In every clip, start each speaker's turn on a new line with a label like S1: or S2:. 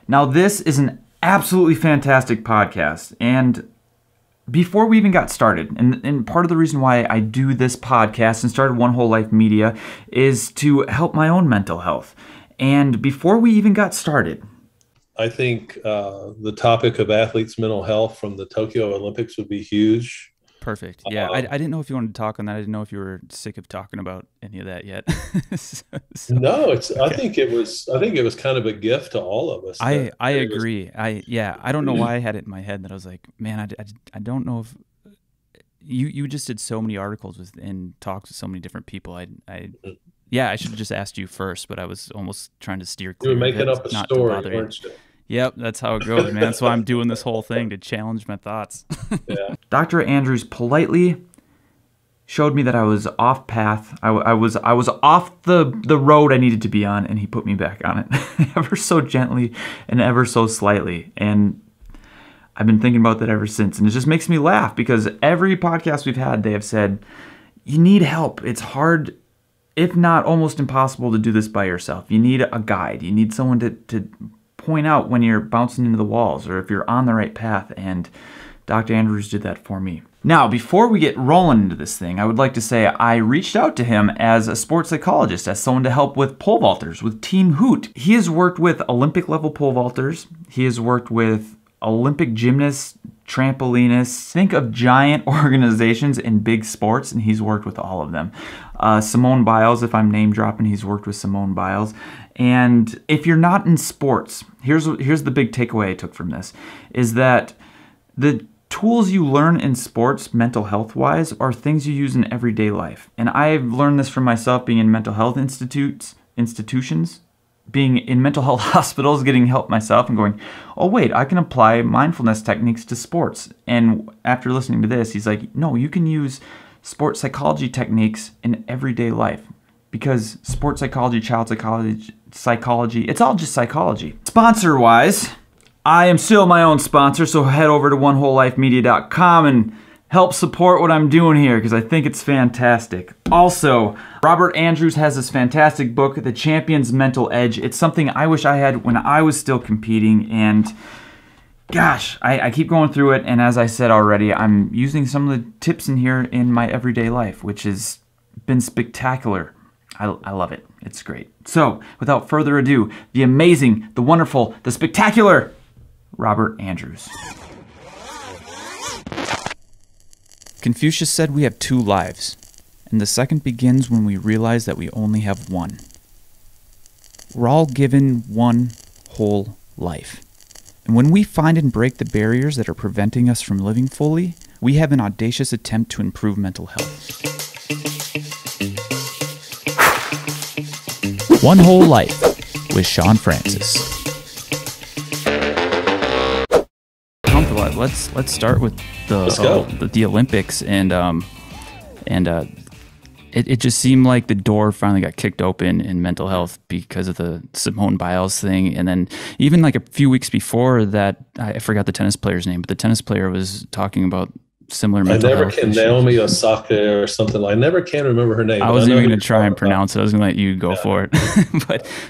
S1: Now, this is an absolutely fantastic podcast, and before we even got started, and part of the reason why I do this podcast and started One Whole Life Media is to help my own mental health. And before we even got started,
S2: I think the topic of athletes' mental health from the Tokyo Olympics would be huge.
S3: Perfect. Yeah, I didn't know if you wanted to talk on that. I didn't know if you were sick of talking about any of that yet.
S2: No, okay. I think it was kind of a gift to all of us.
S3: I agree. I don't know why I had it in my head that I was like, man, I don't know if you just did so many articles and talks with so many different people. I should have just asked you first, but I was almost trying to steer clear.
S2: You were making up a story, weren't you?
S3: Yep, that's how it goes, man. So I'm doing this whole thing to challenge my thoughts.
S2: Yeah.
S1: Dr. Andrews politely showed me that I was off path. I was off the road I needed to be on, and he put me back on it ever so gently and ever so slightly. And I've been thinking about that ever since. And it just makes me laugh because every podcast we've had, they have said, you need help. It's hard, if not almost impossible, to do this by yourself. You need a guide. You need someone to point out when you're bouncing into the walls or if you're on the right path, and Dr. Andrews did that for me. Now, before we get rolling into this thing, I would like to say I reached out to him as a sports psychologist, as someone to help with pole vaulters, with Team Hoot. He has worked with Olympic level pole vaulters. He has worked with Olympic gymnasts, trampolinists. Think of giant organizations in big sports, and he's worked with all of them. Simone Biles, if I'm name dropping, he's worked with Simone Biles. And if you're not in sports, here's the big takeaway I took from this, is that the tools you learn in sports, mental health wise, are things you use in everyday life. And I've learned this from myself being in mental health institutions, being in mental health hospitals, getting help myself and going, oh wait, I can apply mindfulness techniques to sports. And after listening to this, he's like, no, you can use sports psychology techniques in everyday life. Because sports psychology, child psychology, it's all just psychology. Sponsor-wise, I am still my own sponsor, so head over to onewholelifemedia.com and help support what I'm doing here because I think it's fantastic. Also, Robert Andrews has this fantastic book, The Champion's Mental Edge. It's something I wish I had when I was still competing, and gosh, I keep going through it, and as I said already, I'm using some of the tips in here in my everyday life, which has been spectacular. I love it. It's great. So, without further ado, the amazing, the wonderful, the spectacular Robert Andrews.
S3: Confucius said we have two lives, and the second begins when we realize that we only have one. We're all given one whole life. And when we find and break the barriers that are preventing us from living fully, we have an audacious attempt to improve mental health. One Whole Life with Sean Francis. Let's start with the Olympics, and it just seemed like the door finally got kicked open in mental health because of the Simone Biles thing, and then even like a few weeks before that, I forgot the tennis player's name, but the tennis player was talking about similar mental health issues.
S2: Naomi Osaka or something. I never can remember her name.
S3: I wasn't even going to try and pronounce it. I was going to let you go for it.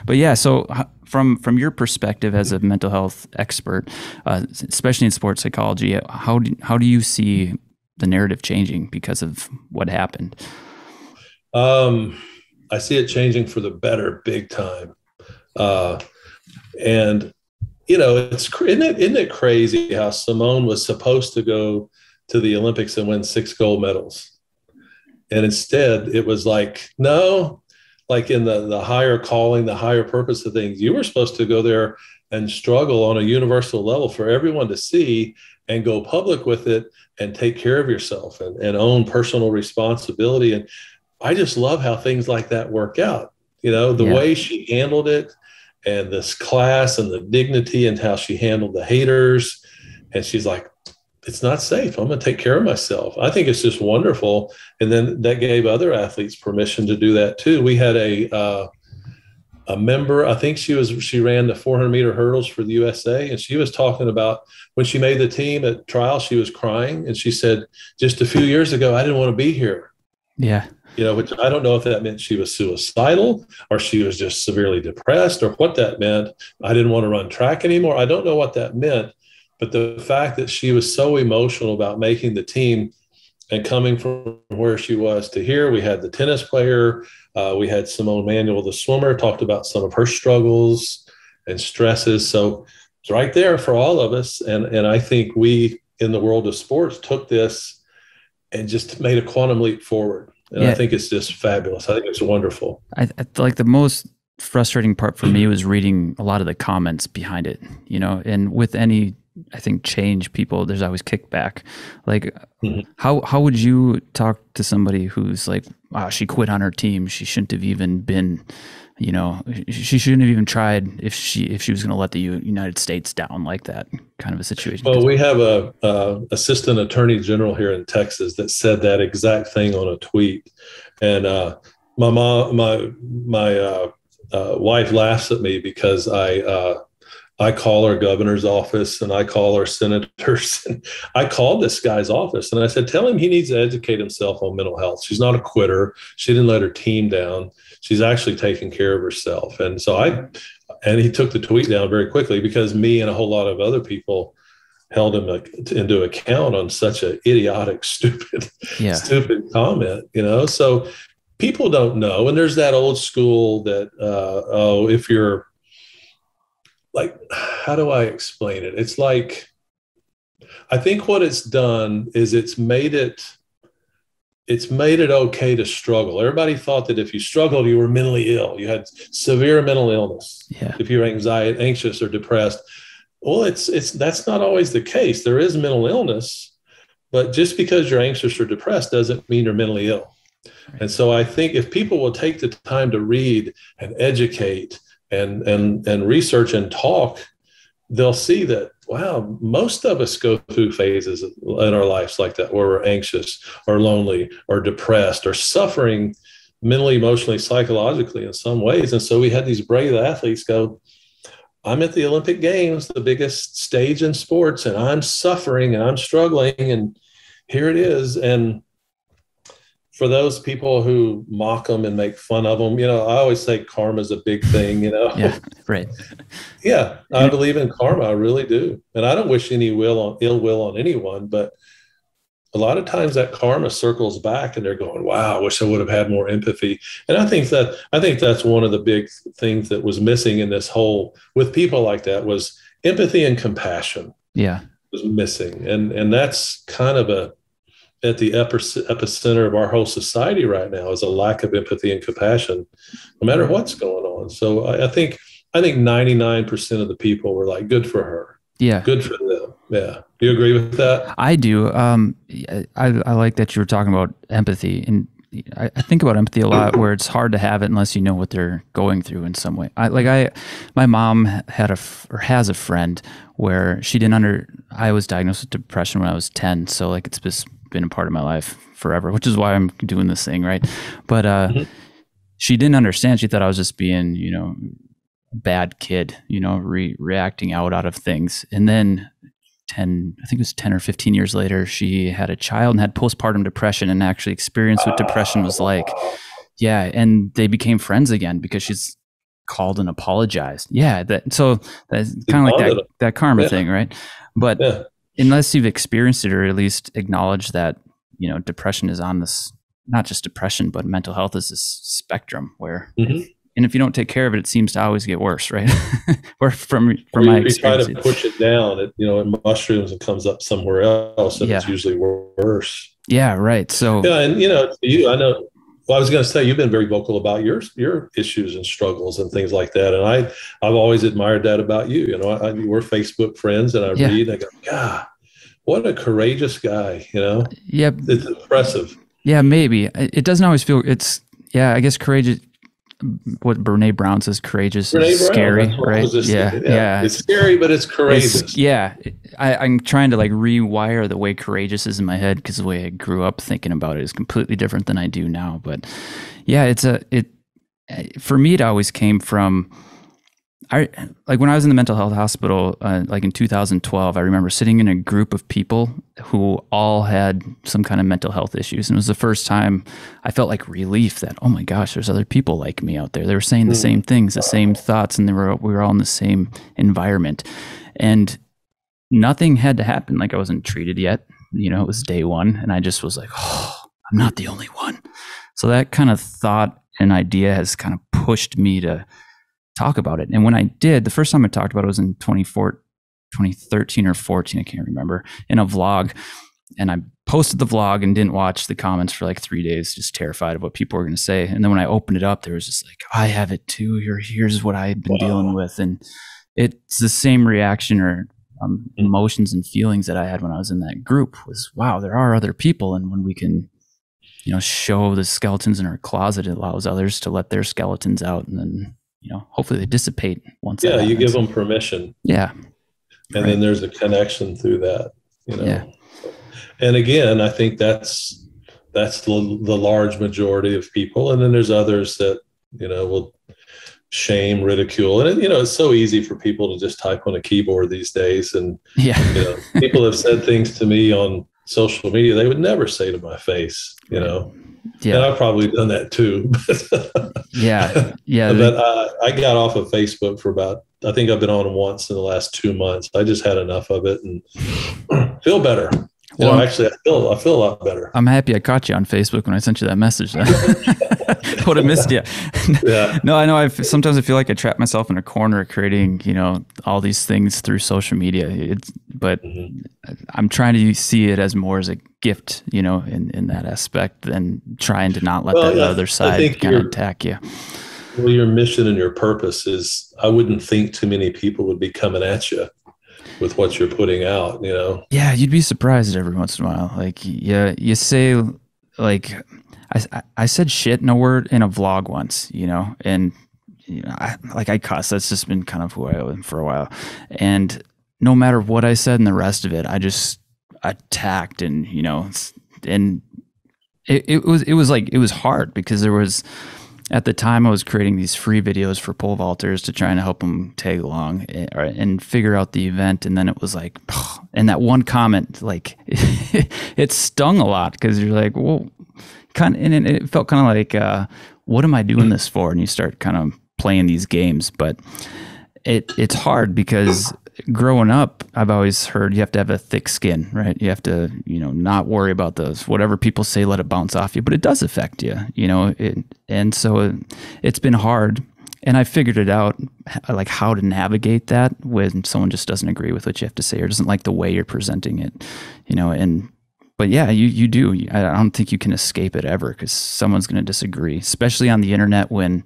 S3: but yeah, so from your perspective as a mental health expert, especially in sports psychology, how do you see the narrative changing because of what happened?
S2: I see it changing for the better big time. And isn't it crazy how Simone was supposed to go to the Olympics and win 6 gold medals. And instead it was like, no, like in the higher calling, the higher purpose of things, you were supposed to go there and struggle on a universal level for everyone to see and go public with it and take care of yourself and own personal responsibility. And I just love how things like that work out. The way she handled it and this class and the dignity and how she handled the haters. And she's like, it's not safe. I'm going to take care of myself. I think it's just wonderful. And then that gave other athletes permission to do that too. We had a member, I think she ran the 400-meter hurdles for the USA. And she was talking about when she made the team at trial, she was crying. And she said, just a few years ago, I didn't want to be here.
S3: Yeah.
S2: Which I don't know if that meant she was suicidal or she was just severely depressed or what that meant. I didn't want to run track anymore. I don't know what that meant. But the fact that she was so emotional about making the team and coming from where she was to here, we had the tennis player, we had Simone Manuel, the swimmer, talked about some of her struggles and stresses. So it's right there for all of us. And I think we in the world of sports took this and just made a quantum leap forward. And I think it's just fabulous. I think it's wonderful.
S3: I like the most frustrating part for me was reading a lot of the comments behind it, and with any, I think, change, people, there's always kickback. Like, how would you talk to somebody who's like, wow, she quit on her team. She shouldn't have even been, she shouldn't have even tried if she was going to let the United States down like that, kind of a situation.
S2: Well, we have a assistant attorney general here in Texas that said that exact thing on a tweet. And my wife laughs at me because I call our governor's office and I call our senators. And I called this guy's office and I said, tell him he needs to educate himself on mental health. She's not a quitter. She didn't let her team down. She's actually taking care of herself. And so and he took the tweet down very quickly because me and a whole lot of other people held him into account on such an idiotic, stupid comment, So people don't know. And there's that old school that, if you're, like, how do I explain it? It's like, I think what it's done is it's made it okay to struggle. Everybody thought that if you struggled, you were mentally ill. You had severe mental illness.
S3: Yeah.
S2: If you're anxious or depressed. Well, that's not always the case. There is mental illness, but just because you're anxious or depressed doesn't mean you're mentally ill. Right. And so I think if people will take the time to read and educate and research and talk, they'll see that, wow, most of us go through phases in our lives like that, where we're anxious or lonely or depressed or suffering mentally, emotionally, psychologically in some ways. And so we had these brave athletes go, I'm at the Olympic Games, the biggest stage in sports, and I'm suffering and I'm struggling, and here it is. And for those people who mock them and make fun of them, I always say karma is a big thing,
S3: Yeah, right.
S2: Yeah, I believe in karma. I really do. And I don't wish any ill will on anyone, but a lot of times that karma circles back and they're going, wow, I wish I would have had more empathy. And I think that's one of the big things that was missing in this whole, with people like that, was empathy and compassion.
S3: Yeah.
S2: Was missing. And that's kind of at the epicenter of our whole society right now, is a lack of empathy and compassion, no matter what's going on. So I think 99% of the people were like, good for her.
S3: Yeah.
S2: Good for them. Yeah. Do you agree with that?
S3: I do. I like that you were talking about empathy, and I think about empathy a lot, where it's hard to have it unless you know what they're going through in some way. My mom has a friend where I was diagnosed with depression when I was 10. So like, it's just been a part of my life forever, which is why I'm doing this thing. Right. But, she didn't understand. She thought I was just being, a bad kid, reacting out of things. And then I think it was 10 or 15 years later, she had a child and had postpartum depression, and actually experienced what depression was like. Yeah. And they became friends again because she's called and apologized. Yeah. So that's kind of like that karma thing. Right. But unless you've experienced it, or at least acknowledge that, depression is on this, not just depression, but mental health is this spectrum where, and if you don't take care of it, it seems to always get worse, right? Or from my experience,
S2: you try to push it down, it mushrooms and comes up somewhere else, and it's usually worse.
S3: Yeah, right. So
S2: and you, I know. Well, I was going to say, you've been very vocal about your issues and struggles and things like that, and I've always admired that about you. We're Facebook friends, and I read, and I go, God, what a courageous guy.
S3: Yep,
S2: it's impressive.
S3: Yeah, maybe it doesn't always feel. I guess courageous. What Brene Brown says, courageous is scary, right? Yeah.
S2: It's scary, but it's courageous.
S3: I'm trying to rewire the way courageous is in my head, because the way I grew up thinking about it is completely different than I do now. But yeah, for me, it always came from, I like when I was in the mental health hospital, like in 2012, I remember sitting in a group of people who all had some kind of mental health issues. And it was the first time I felt like relief that, oh my gosh, there's other people like me out there. They were saying the same things, the same thoughts, and we were all in the same environment. And nothing had to happen. Like I wasn't treated yet. It was day one. And I just was like, oh, I'm not the only one. So that kind of thought and idea has kind of pushed me to talk about it. And when I did, the first time I talked about it was in 2013 or 14, I can't remember, in a vlog. And I posted the vlog and didn't watch the comments for like 3 days, just terrified of what people were going to say. And then when I opened it up, there was just like, I have it too. Here's what I had been dealing with. And it's the same reaction or emotions and feelings that I had when I was in that group was, wow, there are other people. And when we can, show the skeletons in our closet, it allows others to let their skeletons out. And then, hopefully they dissipate once.
S2: Yeah, you give them permission.
S3: Yeah.
S2: And then there's a connection through that, Yeah. And again, I think that's the large majority of people. And then there's others that, will shame, ridicule. And, it's so easy for people to just type on a keyboard these days. And, people have said things to me on social media they would never say to my face, Yeah. And I've probably done that too.
S3: Yeah.
S2: But I got off of Facebook for I think I've been on once in the last 2 months. I just had enough of it and feel better. Actually, I feel a lot better.
S3: I'm happy I caught you on Facebook when I sent you that message. I would have missed you.
S2: Yeah.
S3: No, I know. Sometimes I feel like I trap myself in a corner creating, all these things through social media. But I'm trying to see it as more as a gift, in that aspect than trying to not let that other side kind of attack you.
S2: Well, your mission and your purpose is, I wouldn't think too many people would be coming at you with what you're putting out,
S3: Yeah, you'd be surprised every once in a while. Like, you say, like, I said shit in a word in a vlog once, and I cuss. That's just been kind of who I am for a while. And no matter what I said and the rest of it, I just attacked and and it was hard because there was, at the time I was creating these free videos for pole vaulters to try and help them tag along and figure out the event. And then it was like, and that one comment, like it stung a lot because you're like, well, and it felt kind of like, what am I doing this for? And you start kind of playing these games, but it's hard because growing up, I've always heard you have to have a thick skin, right? You have to, not worry about those, whatever people say, let it bounce off you, but it does affect you, and so it's been hard. And I figured it out, like how to navigate that when someone just doesn't agree with what you have to say or doesn't like the way you're presenting it, but yeah, you do. I don't think you can escape it ever because someone's going to disagree, especially on the internet when,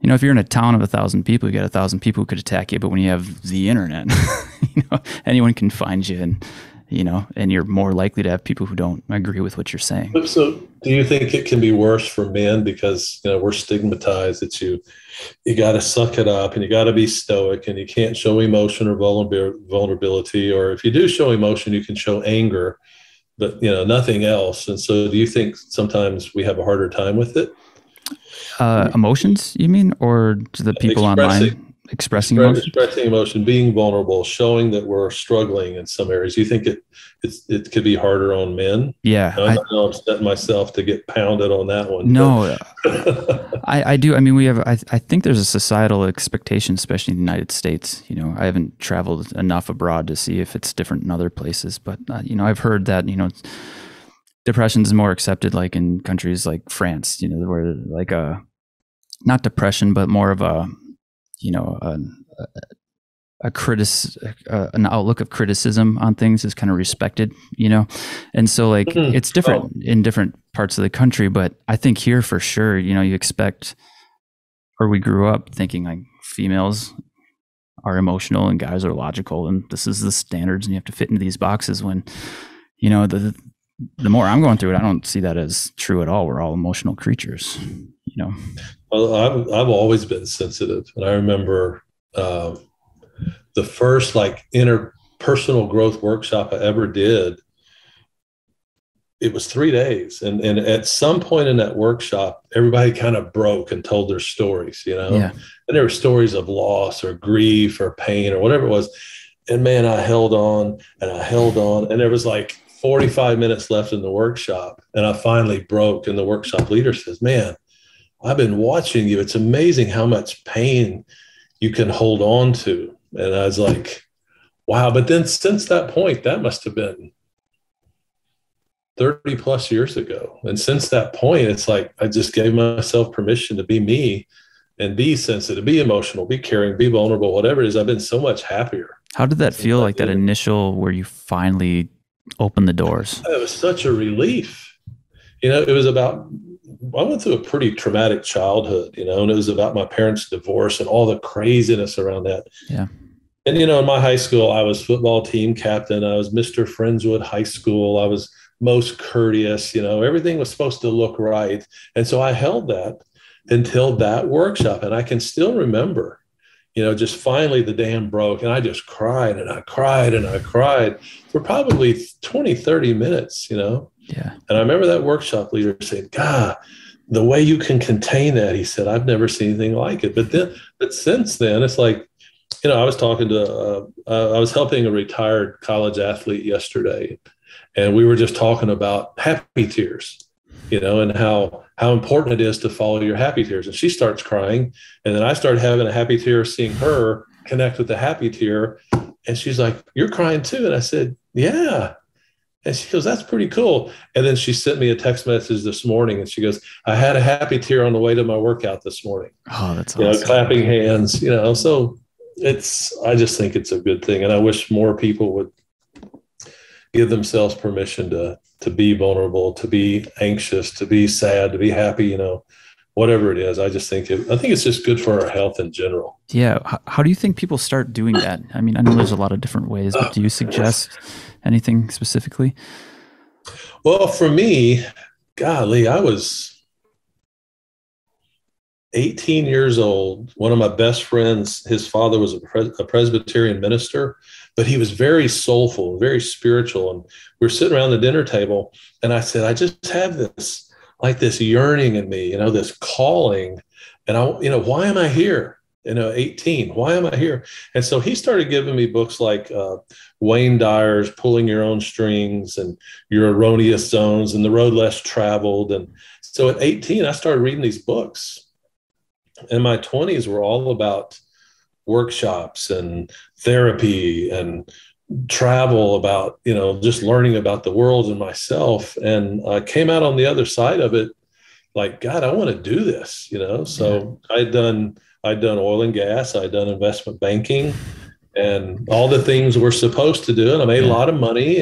S3: if you're in a town of 1,000 people, you got 1,000 people who could attack you. But when you have the internet, anyone can find you and, and you're more likely to have people who don't agree with what you're saying.
S2: So do you think it can be worse for men because, we're stigmatized that you got to suck it up and you got to be stoic and you can't show emotion or vulnerability, or if you do show emotion, you can show anger, but nothing else. And so do you think sometimes we have a harder time with it?
S3: Emotions, you mean, or to the people online expressing
S2: emotion, being vulnerable, showing that we're struggling in some areas? Do you think it could be harder on men?
S3: Yeah.
S2: I know I'm setting myself to get pounded on that one.
S3: No, I do. I mean, I think there's a societal expectation, especially in the United States. I haven't traveled enough abroad to see if it's different in other places, but, I've heard that, depression is more accepted, like in countries like France, where like not depression, but more of a, an outlook of criticism on things is kind of respected, and so like it's different in different parts of the country. But I think here for sure, you expect, or we grew up thinking like females are emotional and guys are logical, and this is the standards, and you have to fit into these boxes. When the more I'm going through it, I don't see that as true at all. We're all emotional creatures,
S2: Well, I've always been sensitive, and I remember the first like interpersonal growth workshop I ever did. it was 3 days. And at some point in that workshop, everybody kind of broke and told their stories,
S3: Yeah.
S2: and there were stories of loss or grief or pain or whatever it was. And man, I held on and I held on, and there was like 45 minutes left in the workshop. And I finally broke. And the workshop leader says, man, I've been watching you. It's amazing how much pain you can hold on to. And I was like, wow. But then since that point, that must have been 30 plus years ago. And since that point, it's like I just gave myself permission to be me and be sensitive, be emotional, be caring, be vulnerable, whatever it is. I've been so much happier.
S3: How did that feel, like that initial where you finally opened the doors?
S2: It was such a relief. It was about, I went through a pretty traumatic childhood, and it was about my parents' divorce and all the craziness around that.
S3: Yeah.
S2: And, in my high school, I was football team captain. I was Mr. Friendswood High School. I was most courteous, everything was supposed to look right. And so I held that until that workshop. And I can still remember, just finally the dam broke, and I just cried and I cried and I cried for probably 20, 30 minutes,
S3: Yeah.
S2: And I remember that workshop leader saying, God, the way you can contain that, he said, I've never seen anything like it. But since then, it's like, I was talking to, I was helping a retired college athlete yesterday, and we were just talking about happy tears, and how important it is to follow your happy tears. And she starts crying. And then I started having a happy tear, seeing her connect with the happy tear. And she's like, you're crying too. And I said, yeah. And she goes, that's pretty cool. And then she sent me a text message this morning, and she goes, I had a happy tear on the way to my workout this morning.
S3: Oh, that's awesome.
S2: Clapping hands, so I just think it's a good thing. And I wish more people would give themselves permission to be vulnerable, to be anxious, to be sad, to be happy, whatever it is. I think it's just good for our health in general.
S3: Yeah. How do you think people start doing that? I mean, I know there's a lot of different ways, but do you suggest anything specifically?
S2: Well, for me, golly, I was 18 years old. One of my best friends, his father was a Presbyterian minister, but he was very soulful, very spiritual. And we were sitting around the dinner table, and I said, I just have this yearning in me, this calling. And why am I here? 18, why am I here? And so he started giving me books like Wayne Dyer's Pulling Your Own Strings and Your Erroneous Zones and The Road Less Traveled. And so at 18, I started reading these books. And my 20s were all about workshops and therapy and travel, about, just learning about the world and myself. And I came out on the other side of it like, God, I want to do this, So I'd done oil and gas, I'd done investment banking and all the things we're supposed to do. And I made a lot of money.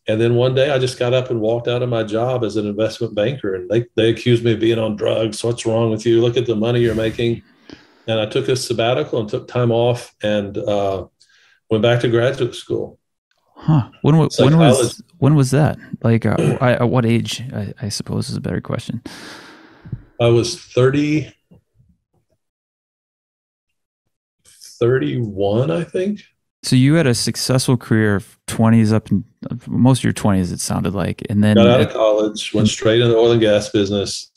S2: And then one day I just got up and walked out of my job as an investment banker, and they accused me of being on drugs. So what's wrong with you? Look at the money you're making. And I took a sabbatical and took time off and went back to graduate school.
S3: Huh. When was that? Like at what age, I suppose is a better question.
S2: I was 31, I think.
S3: So you had a successful career of 20s up in most of your 20s, it sounded like. And then
S2: got out of college, went straight into the oil and gas business,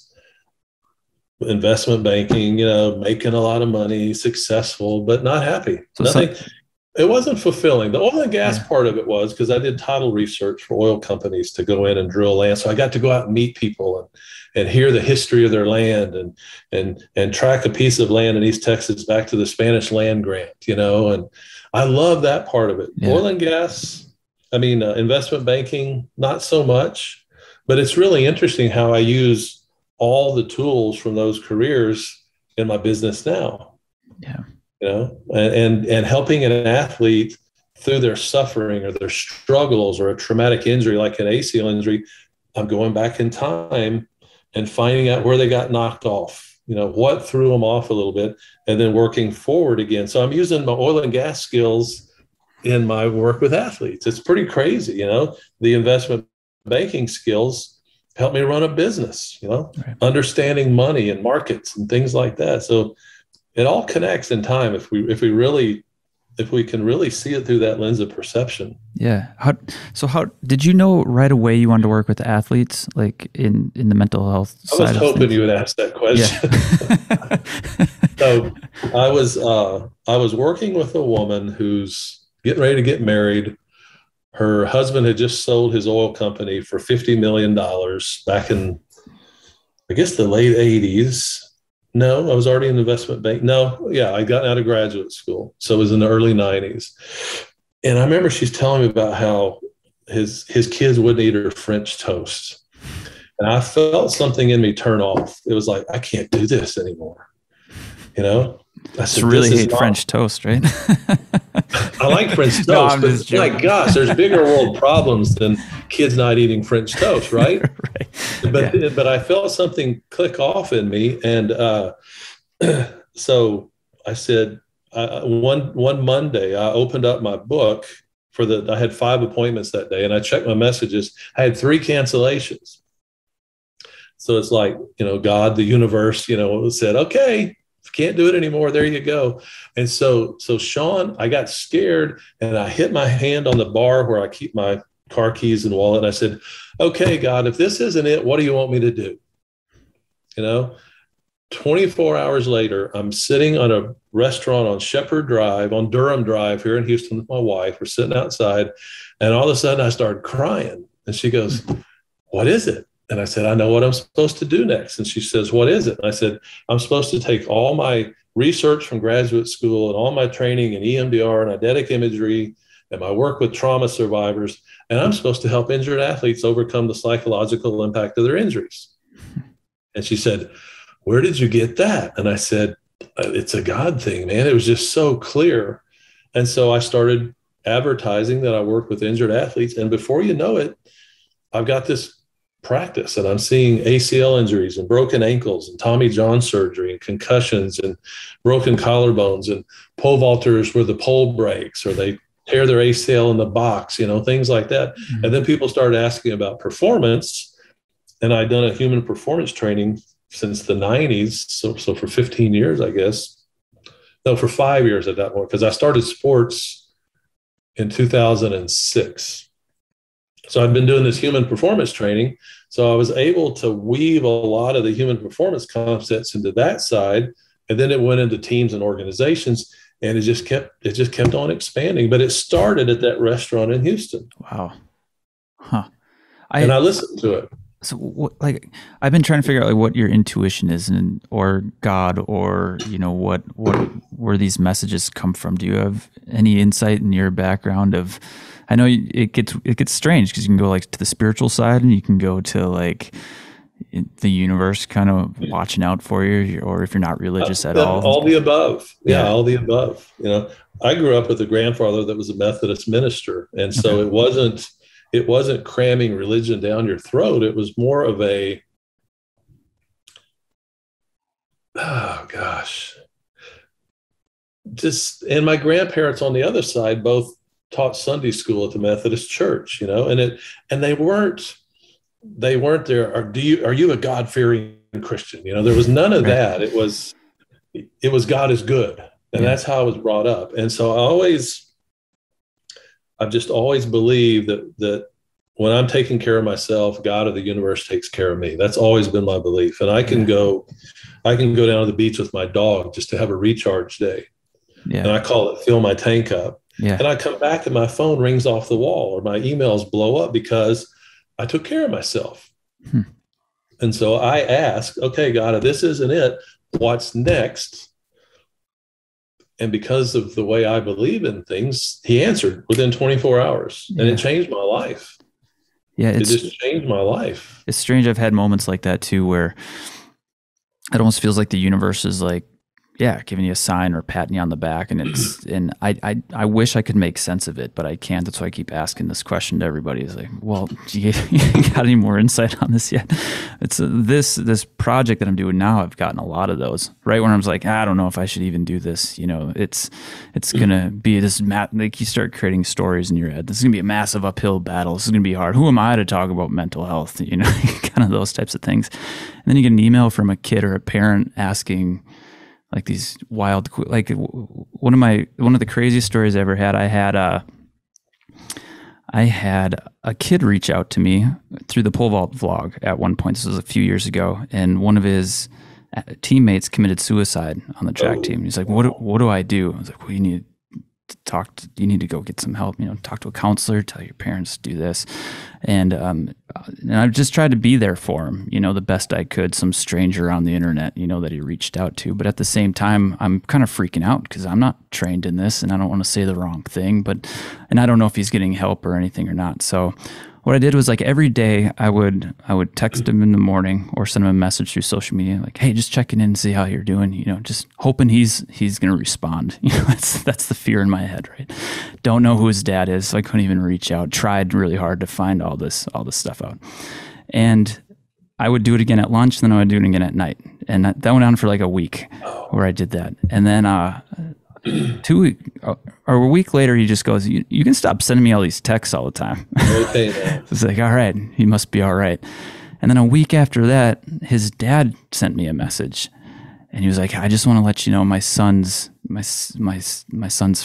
S2: investment banking, making a lot of money, successful, but not happy. It wasn't fulfilling. The oil and gas part of it was because I did title research for oil companies to go in and drill land. So I got to go out and meet people and hear the history of their land and track a piece of land in East Texas back to the Spanish land grant, and I love that part of it. Yeah. Oil and gas, investment banking, not so much, but it's really interesting how I use all the tools from those careers in my business now.
S3: Yeah.
S2: And helping an athlete through their suffering or their struggles or a traumatic injury like an ACL injury. I'm going back in time and finding out where they got knocked off, what threw them off a little bit, and then working forward again. So I'm using my oil and gas skills in my work with athletes. It's pretty crazy, the investment banking skills help me run a business, right. Understanding money and markets and things like that. So it all connects in time if we really if we can really see it through that lens of perception.
S3: Yeah. How did you know right away you wanted to work with athletes, like in the mental health side?
S2: I was hoping you would ask that question.
S3: Yeah.
S2: So I was working with a woman who's getting ready to get married. Her husband had just sold his oil company for $50 million back in, I guess, the late 80s. No, I was already in investment bank. No, yeah, I got out of graduate school. So it was in the early 90s. And I remember she's telling me about how his kids wouldn't eat her French toast. And I felt something in me turn off. It was like, I can't do this anymore. I said,
S3: really hate French toast, right?
S2: I like French toast,
S3: No, I'm
S2: but
S3: just joking.
S2: my gosh, there's bigger world problems than kids not eating French toast, right?
S3: Right.
S2: But I felt something click off in me, and so I said, one Monday, I opened up my book I had 5 appointments that day, and I checked my messages. I had 3 cancellations. So it's like, God, the universe, said, okay, can't do it anymore. There you go. And so Sean, I got scared and I hit my hand on the bar where I keep my car keys and wallet. And I said, okay, God, if this isn't it, what do you want me to do? 24 hours later, I'm sitting on a restaurant on Shepherd Drive, on Durham Drive here in Houston with my wife. We're sitting outside, and all of a sudden I started crying. And she goes, what is it? And I said, I know what I'm supposed to do next. And she says, what is it? And I said, I'm supposed to take all my research from graduate school and all my training in EMDR and eidetic imagery and my work with trauma survivors, and I'm supposed to help injured athletes overcome the psychological impact of their injuries. And she said, where did you get that? And I said, it's a God thing, man. It was just so clear. And so I started advertising that I work with injured athletes. And before you know it, I've got this practice, and I'm seeing ACL injuries and broken ankles and Tommy John surgery and concussions and broken collarbones and pole vaulters where the pole breaks or they tear their ACL in the box, things like that. Mm-hmm. And then people started asking about performance, and I'd done a human performance training since the 90s. So for 15 years, I guess. No, for 5 years at that point, because I started sports in 2006. So I've been doing this human performance training. So I was able to weave a lot of the human performance concepts into that side. And then it went into teams and organizations, and it just kept on expanding. But it started at that restaurant in Houston.
S3: Wow. Huh.
S2: I listened to it.
S3: So I've been trying to figure out what your intuition is, or God, or what where these messages come from. Do you have any insight in your background of? I know it gets strange because you can go to the spiritual side, and you can go to the universe kind of watching out for you, or if you're not religious at all.
S2: All the above. Yeah, all the above. I grew up with a grandfather that was a Methodist minister, and so it wasn't cramming religion down your throat. It was more of a, and my grandparents on the other side both taught Sunday school at the Methodist Church, and they weren't there. Are you a God-fearing Christian? There was none of that. It was God is good. And that's how I was brought up. And so I've just always believed that when I'm taking care of myself, God of the universe takes care of me. That's always been my belief. And I can go down to the beach with my dog just to have a recharge day. Yeah. And I call it fill my tank up. Yeah. And I come back and my phone rings off the wall or my emails blow up because I took care of myself. And so I ask, okay, God, if this isn't it, what's next? And because of the way I believe in things, he answered within 24 hours, and it changed my life. Yeah, it just changed my life.
S3: It's strange. I've had moments like that too, where it almost feels like the universe is giving you a sign or patting you on the back, and I wish I could make sense of it, but I can't. That's why I keep asking this question to everybody. Is well, do you got any more insight on this yet? It's this project that I'm doing now. I've gotten a lot of those right when I was I don't know if I should even do this. It's gonna be this you start creating stories in your head. This is gonna be a massive uphill battle. This is gonna be hard. Who am I to talk about mental health? Kind of those types of things. And then you get an email from a kid or a parent asking, like these wild, like one of the craziest stories I ever had. I had a kid reach out to me through the pole vault vlog at one point. This was a few years ago, and one of his teammates committed suicide on the track team. He's like, "What do I do?" I was like, "Well, you need you need to go get some help. Talk to a counselor. Tell your parents to do this." And I've just tried to be there for him, the best I could. Some stranger on the internet, that he reached out to. But at the same time, I'm kind of freaking out because I'm not trained in this, and I don't want to say the wrong thing. And I don't know if he's getting help or anything or not. So what I did was, like, every day I would text him in the morning or send him a message through social media, like, "Hey, just checking in and see how you're doing." Just hoping he's going to respond. That's the fear in my head, right? Don't know who his dad is, so I couldn't even reach out. Tried really hard to find all this stuff out, and I would do it again at lunch, then I would do it again at night, and that went on for like a week where I did that, and then a week later, he just goes, you can stop sending me all these texts all the time.
S2: Okay, man.
S3: It's like, all right, he must be all right. And then a week after that, his dad sent me a message, and he was like, "I just want to let you know my son's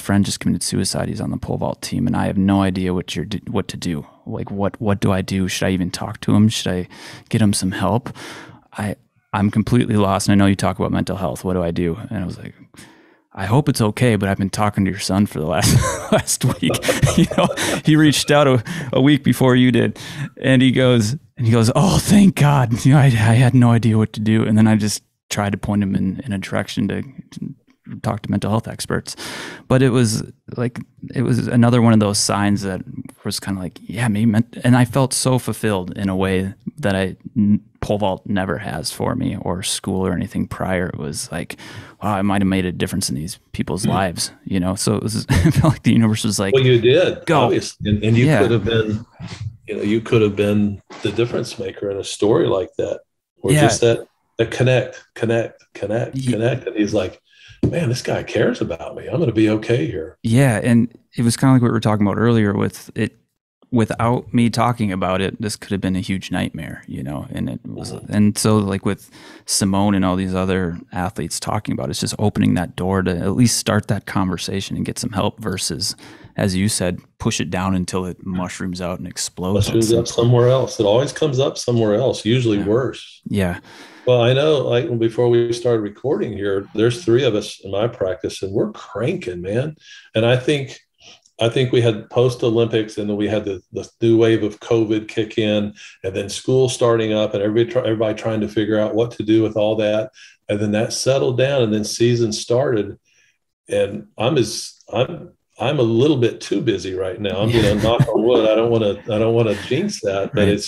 S3: friend just committed suicide. He's on the pole vault team, and I have no idea what to do. Like, what do I do? Should I even talk to him? Should I get him some help? I'm completely lost, and I know you talk about mental health. What do I do?" And I was like, "I hope it's okay, but I've been talking to your son for the last week." He reached out a week before you did, and he goes, "Oh, thank God. I had no idea what to do." And then I just tried to point him in a direction to talk to mental health experts. But it was another one of those signs that was kind of like, yeah, maybe. And I felt so fulfilled in a way that pole vault never has for me, or school or anything prior. It was like, wow, I might have made a difference in these people's lives, So it was, I felt like the universe was like,
S2: well, you did,
S3: go.
S2: Obviously. And you could have been, you could have been the difference maker in a story like that, or just that connect. And he's like, man, this guy cares about me. I'm going to be okay here.
S3: Yeah. And it was kind of like what we were talking about earlier with it. Without me talking about it, this could have been a huge nightmare, and it was, and so like with Simone and all these other athletes talking about it, it's just opening that door to at least start that conversation and get some help versus, as you said, push it down until it mushrooms out and explodes.
S2: Mushrooms up somewhere else. It always comes up somewhere else, usually worse.
S3: Yeah.
S2: Well, I know, like, before we started recording here, there's 3 of us in my practice, and we're cranking, man. And I think we had post-Olympics, and then we had the new wave of COVID kick in, and then school starting up, and everybody trying to figure out what to do with all that. And then that settled down, and then season started. And I'm a little bit too busy right now. I'm knock on wood. I don't want to jinx that, but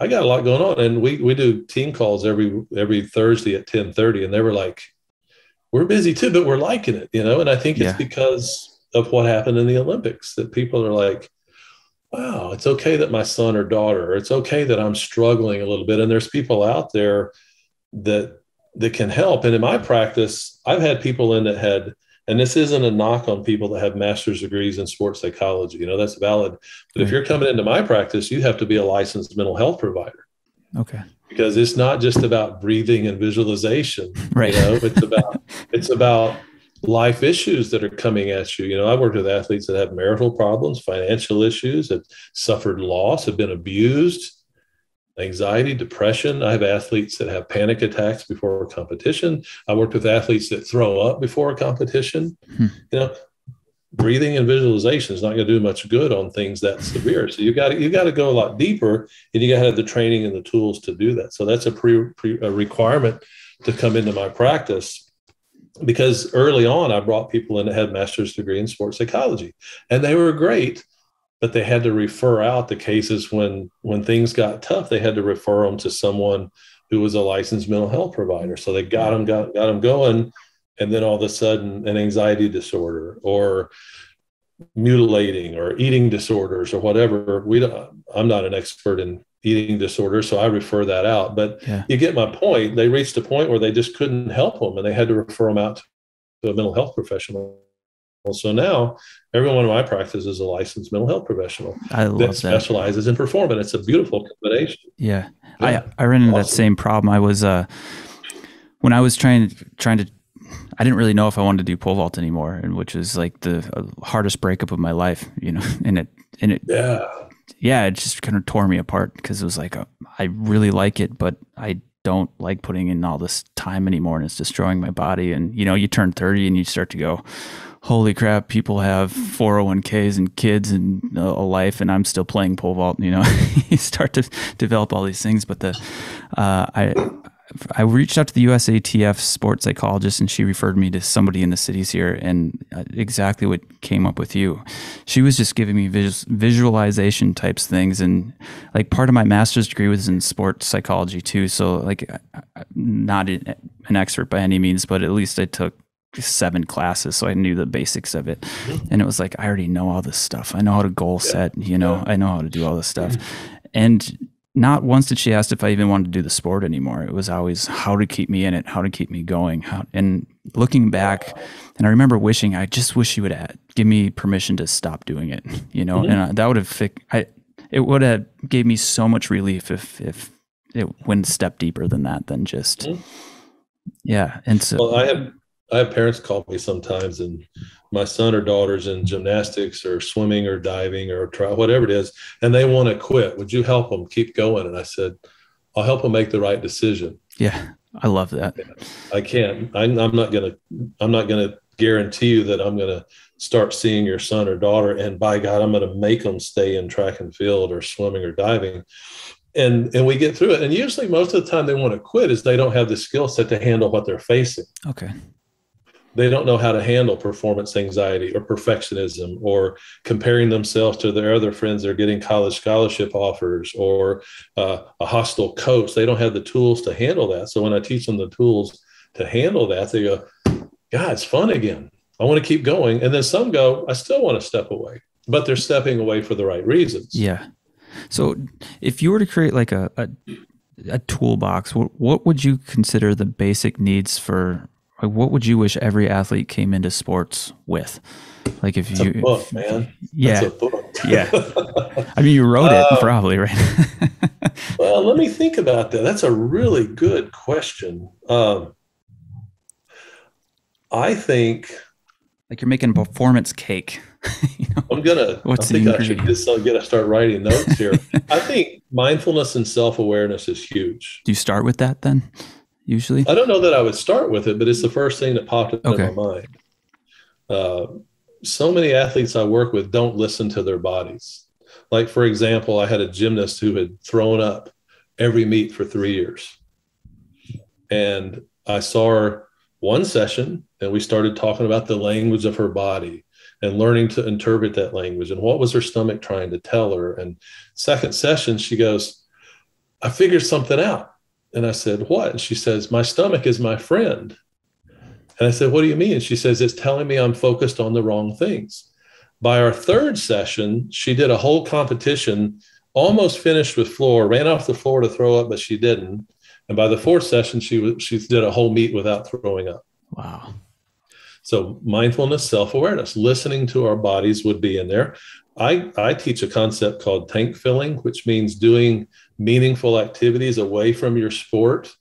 S2: I got a lot going on, and we do team calls every Thursday at 10:30, and they were like, "We're busy too, but we're liking it," And I think it's because of what happened in the Olympics, that people are like, "Wow, it's okay that my son or daughter, or it's okay that I'm struggling a little bit." And there's people out there that can help. And in my practice, I've had people in that had, and this isn't a knock on people that have master's degrees in sports psychology, that's valid. But if you're coming into my practice, you have to be a licensed mental health provider. Okay. Because it's not just about breathing and visualization. Right. It's about life issues that are coming at you. I've worked with athletes that have marital problems, financial issues, have suffered loss, have been abused, anxiety, depression. I have athletes that have panic attacks before a competition. I worked with athletes that throw up before a competition. Breathing and visualization is not going to do much good on things that severe. So you got to go a lot deeper, and you got to have the training and the tools to do that. So that's a requirement to come into my practice. Because early on, I brought people in that had master's degree in sports psychology, and they were great, but they had to refer out the cases when things got tough. They had to refer them to someone who was a licensed mental health provider. So they got them going, and then all of a sudden, an anxiety disorder or mutilating or eating disorders or whatever. I'm not an expert in eating disorders, so I refer that out. But you get my point. They reached a point where they just couldn't help them, and they had to refer them out to a mental health professional. So now every one of my practices is a licensed mental healch professional that specializes in performance. It's a beautiful combination.
S3: I ran into that same problem. I was when I was trying to I didn't really know if I wanted to do pole vault anymore, and which was like the hardest breakup of my life, and it yeah, it just kind of tore me apart because it was like, I really like it, but I don't like putting in all this time anymore, and it's destroying my body. And, you turn 30 and you start to go, holy crap, people have 401ks and kids and a life, and I'm still playing pole vault. You start to develop all these things. But I reached out to the USATF sports psychologist, and she referred me to somebody in the cities here, and exactly what came up with you. She was just giving me visualization types things, and like part of my master's degree was in sports psychology too. So like, not an expert by any means, but at least I took 7 classes, so I knew the basics of it. And it was like, I already know all this stuff. I know how to goal set, I know how to do all this stuff. And not once did she ask if I even wanted to do the sport anymore. It was always how to keep me in it, how to keep me going. And looking back, and I remember I just wish she would give me permission to stop doing it, and that would have it would have gave me so much relief if it went a step deeper than that, than just, yeah. And so,
S2: well, I have parents call me sometimes, and my son or daughter's in gymnastics or swimming or diving or whatever it is, and they want to quit. Would you help them keep going? And I said, I'll help them make the right decision.
S3: Yeah, I love that.
S2: I can't. I'm not gonna guarantee you that I'm gonna start seeing your son or daughter, and by God, I'm gonna make them stay in track and field or swimming or diving. And we get through it. And usually, most of the time, they want to quit is they don't have the skill set to handle what they're facing.
S3: Okay.
S2: They don't know how to handle performance anxiety or perfectionism or comparing themselves to their other friends that are getting college scholarship offers or a hostile coach. They don't have the tools to handle that. So when I teach them the tools to handle that, they go, God, it's fun again. I want to keep going. And then some go, I still want to step away, but they're stepping away for the right reasons.
S3: Yeah. So if you were to create like a toolbox, what would you consider the basic needs for? Like, what would you wish every athlete came into sports with? Like, if
S2: It's
S3: you,
S2: a book, man.
S3: Yeah,
S2: it's a book.
S3: Yeah. I mean, you wrote it probably, right?
S2: Well, let me think about that. That's a really good question. I think,
S3: like you're making a performance cake.
S2: I think I should get to start writing notes here. I think mindfulness and self-awareness is huge.
S3: Do you start with that then? Usually,
S2: I don't know that I would start with it, but it's the first thing that popped into my mind. So many athletes I work with don't listen to their bodies. Like, for example, I had a gymnast who had thrown up every meet for 3 years. And I saw her one session, and we started talking about the language of her body and learning to interpret that language and what was her stomach trying to tell her. And second session, she goes, I figured something out. And I said, what? And she says, my stomach is my friend. And I said, what do you mean? And she says, it's telling me I'm focused on the wrong things. By our third session, she did a whole competition, almost finished with floor, ran off the floor to throw up, but she didn't. And by the fourth session, she did a whole meet without throwing up.
S3: Wow.
S2: So mindfulness, self-awareness, listening to our bodies would be in there. I teach a concept called tank filling, which means doing meaningful activities away from your sport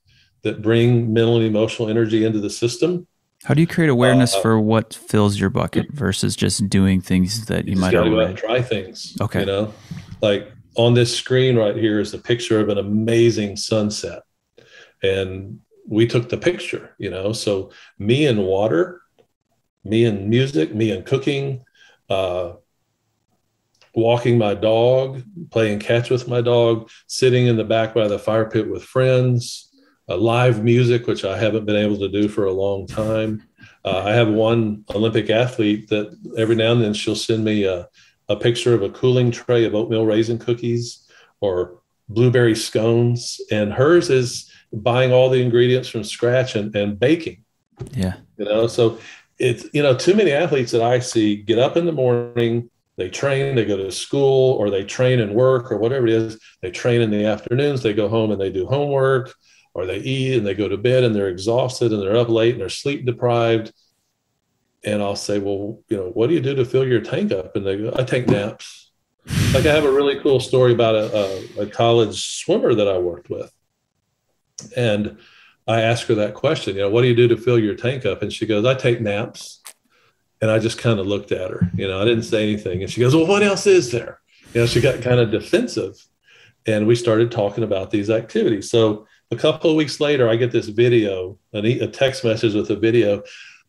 S2: that bring mental and emotional energy into the system.
S3: How do you create awareness for what fills your bucket versus just doing things that you might already
S2: go out and try things?
S3: Okay.
S2: Like on this screen right here is a picture of an amazing sunset. And we took the picture, so me and water, me and music, me and cooking, walking my dog, playing catch with my dog, sitting in the back by the fire pit with friends, live music, which I haven't been able to do for a long time. I have one Olympic athlete that every now and then she'll send me a picture of a cooling tray of oatmeal raisin cookies or blueberry scones. And hers is buying all the ingredients from scratch and baking.
S3: Yeah.
S2: So it's, too many athletes that I see get up in the morning, they train, they go to school, or they train and work, or whatever it is. They train in the afternoons, they go home and they do homework, or they eat and they go to bed and they're exhausted and they're up late and they're sleep deprived. And I'll say, well, what do you do to fill your tank up? And they go, I take naps. Like I have a really cool story about a college swimmer that I worked with. And I asked her that question, what do you do to fill your tank up? And she goes, I take naps. And I just kind of looked at her, I didn't say anything. And she goes, well, what else is there? She got kind of defensive, and we started talking about these activities. So a couple of weeks later, I get this video, a text message with a video.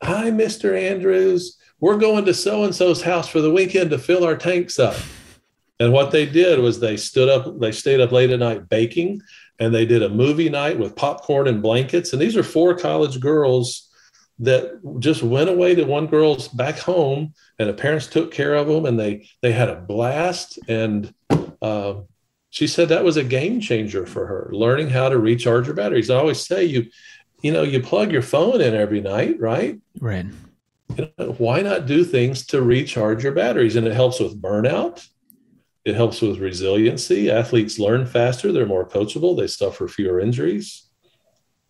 S2: Hi, Mr. Andrews. We're going to so-and-so's house for the weekend to fill our tanks up. And what they did was they stayed up late at night baking, and they did a movie night with popcorn and blankets. And these are 4 college girls that just went away to one girl's back home, and the parents took care of them, and they had a blast. And she said that was a game changer for her, learning how to recharge her batteries. I always say, you plug your phone in every night, right?
S3: Right.
S2: Why not do things to recharge your batteries? And it helps with burnout. It helps with resiliency. Athletes learn faster. They're more coachable. They suffer fewer injuries.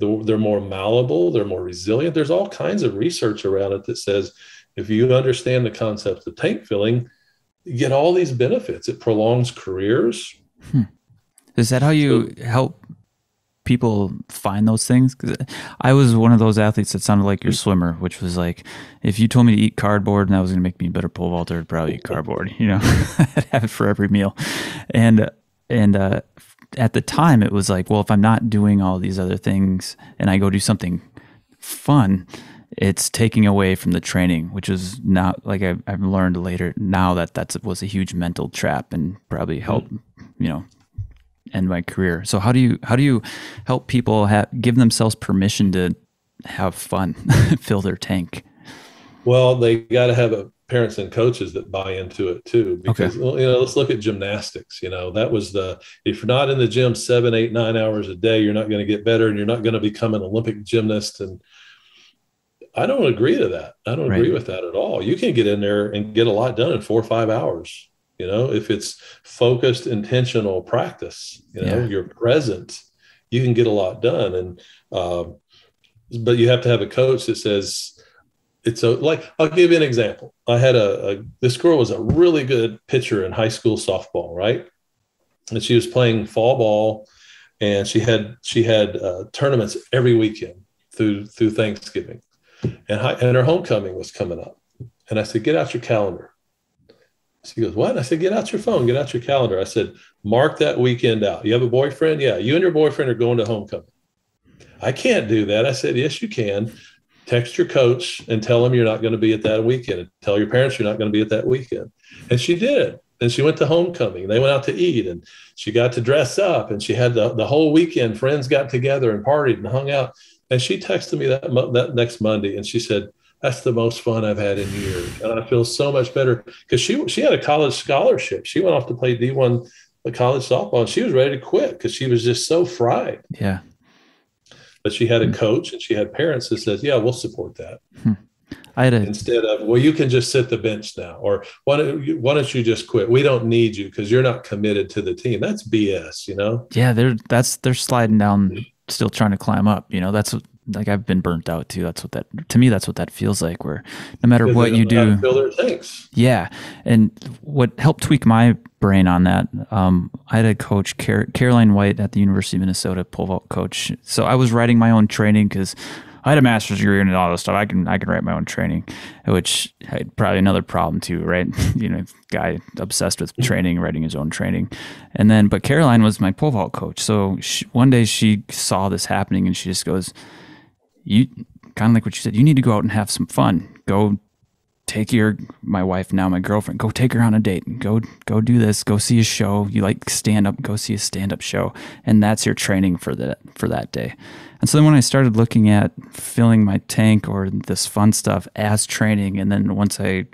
S2: They're more malleable. They're more resilient. There's all kinds of research around it that says if you understand the concept of tank filling, you get all these benefits. It prolongs careers.
S3: Is that how you help people find those things? Because I was one of those athletes that sounded like your swimmer, which was like, if you told me to eat cardboard and that was going to make me a better pole vaulter, I'd probably eat cardboard. I'd have it for every meal. And at the time, it was like, well, if I'm not doing all these other things and I go do something fun, it's taking away from the training, which is not like I've learned later now that was a huge mental trap and probably helped, end my career. So how do you help people give themselves permission to have fun, fill their tank?
S2: Well, they got to have parents and coaches that buy into it too, because, let's look at gymnastics. That was if you're not in the gym 7, 8, 9 hours a day, you're not going to get better, and you're not going to become an Olympic gymnast. And I don't agree to that. I don't agree with that at all. You can get in there and get a lot done in 4 or 5 hours. If it's focused, intentional practice, you're present, you can get a lot done. And, but you have to have a coach that says, I'll give you an example. I had this girl was a really good pitcher in high school softball, right? And she was playing fall ball, and she had tournaments every weekend through Thanksgiving, and her homecoming was coming up. And I said, get out your calendar. She goes, what? I said, get out your phone, get out your calendar. I said, mark that weekend out. You have a boyfriend? Yeah. You and your boyfriend are going to homecoming. I can't do that. I said, yes, you can. Text your coach and tell him you're not going to be at that weekend. And tell your parents you're not going to be at that weekend. And she did. And she went to homecoming. They went out to eat, and she got to dress up, and she had the whole weekend. Friends got together and partied and hung out. And she texted me that next Monday, and she said, that's the most fun I've had in years. And I feel so much better, because she had a college scholarship. She went off to play D1 college softball, and she was ready to quit because she was just so fried.
S3: Yeah.
S2: But she had a coach, and she had parents that said, yeah, we'll support that. Instead of, well, you can just sit the bench now, or why don't you just quit? We don't need you because you're not committed to the team. That's BS,
S3: Yeah, they're sliding down, still trying to climb up. That's what, like, I've been burnt out too. That's what that feels like, where no matter what you do,
S2: fill their tanks.
S3: Yeah. And what helped tweak my brain on that, I had a coach, Caroline White at the University of Minnesota, pole vault coach. So I was writing my own training because I had a master's degree and all this stuff. I can write my own training, which had probably another problem too, right? Guy obsessed with training, writing his own training. But Caroline was my pole vault coach. So one day she saw this happening, and she just goes, you kind of like what you said, you need to go out and have some fun. Go take my wife, now my girlfriend, go take her on a date, and go do this, go see a show. You like stand up, go see a stand up show. And that's your training for that day. And so then when I started looking at filling my tank or this fun stuff as training, and then once I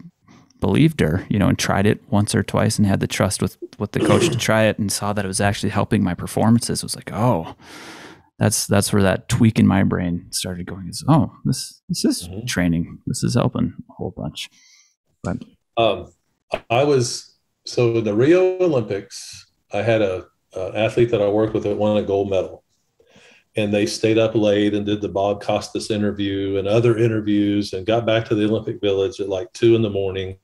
S3: believed her, and tried it once or twice and had the trust with the coach to try it, and saw that it was actually helping my performances, it was like, oh, that's where that tweak in my brain started going. Is, oh, this is training. This is helping a whole bunch. But
S2: so in the Rio Olympics, I had a athlete that I worked with that won a gold medal, and they stayed up late and did the Bob Costas interview and other interviews, and got back to the Olympic Village at like 2 a.m.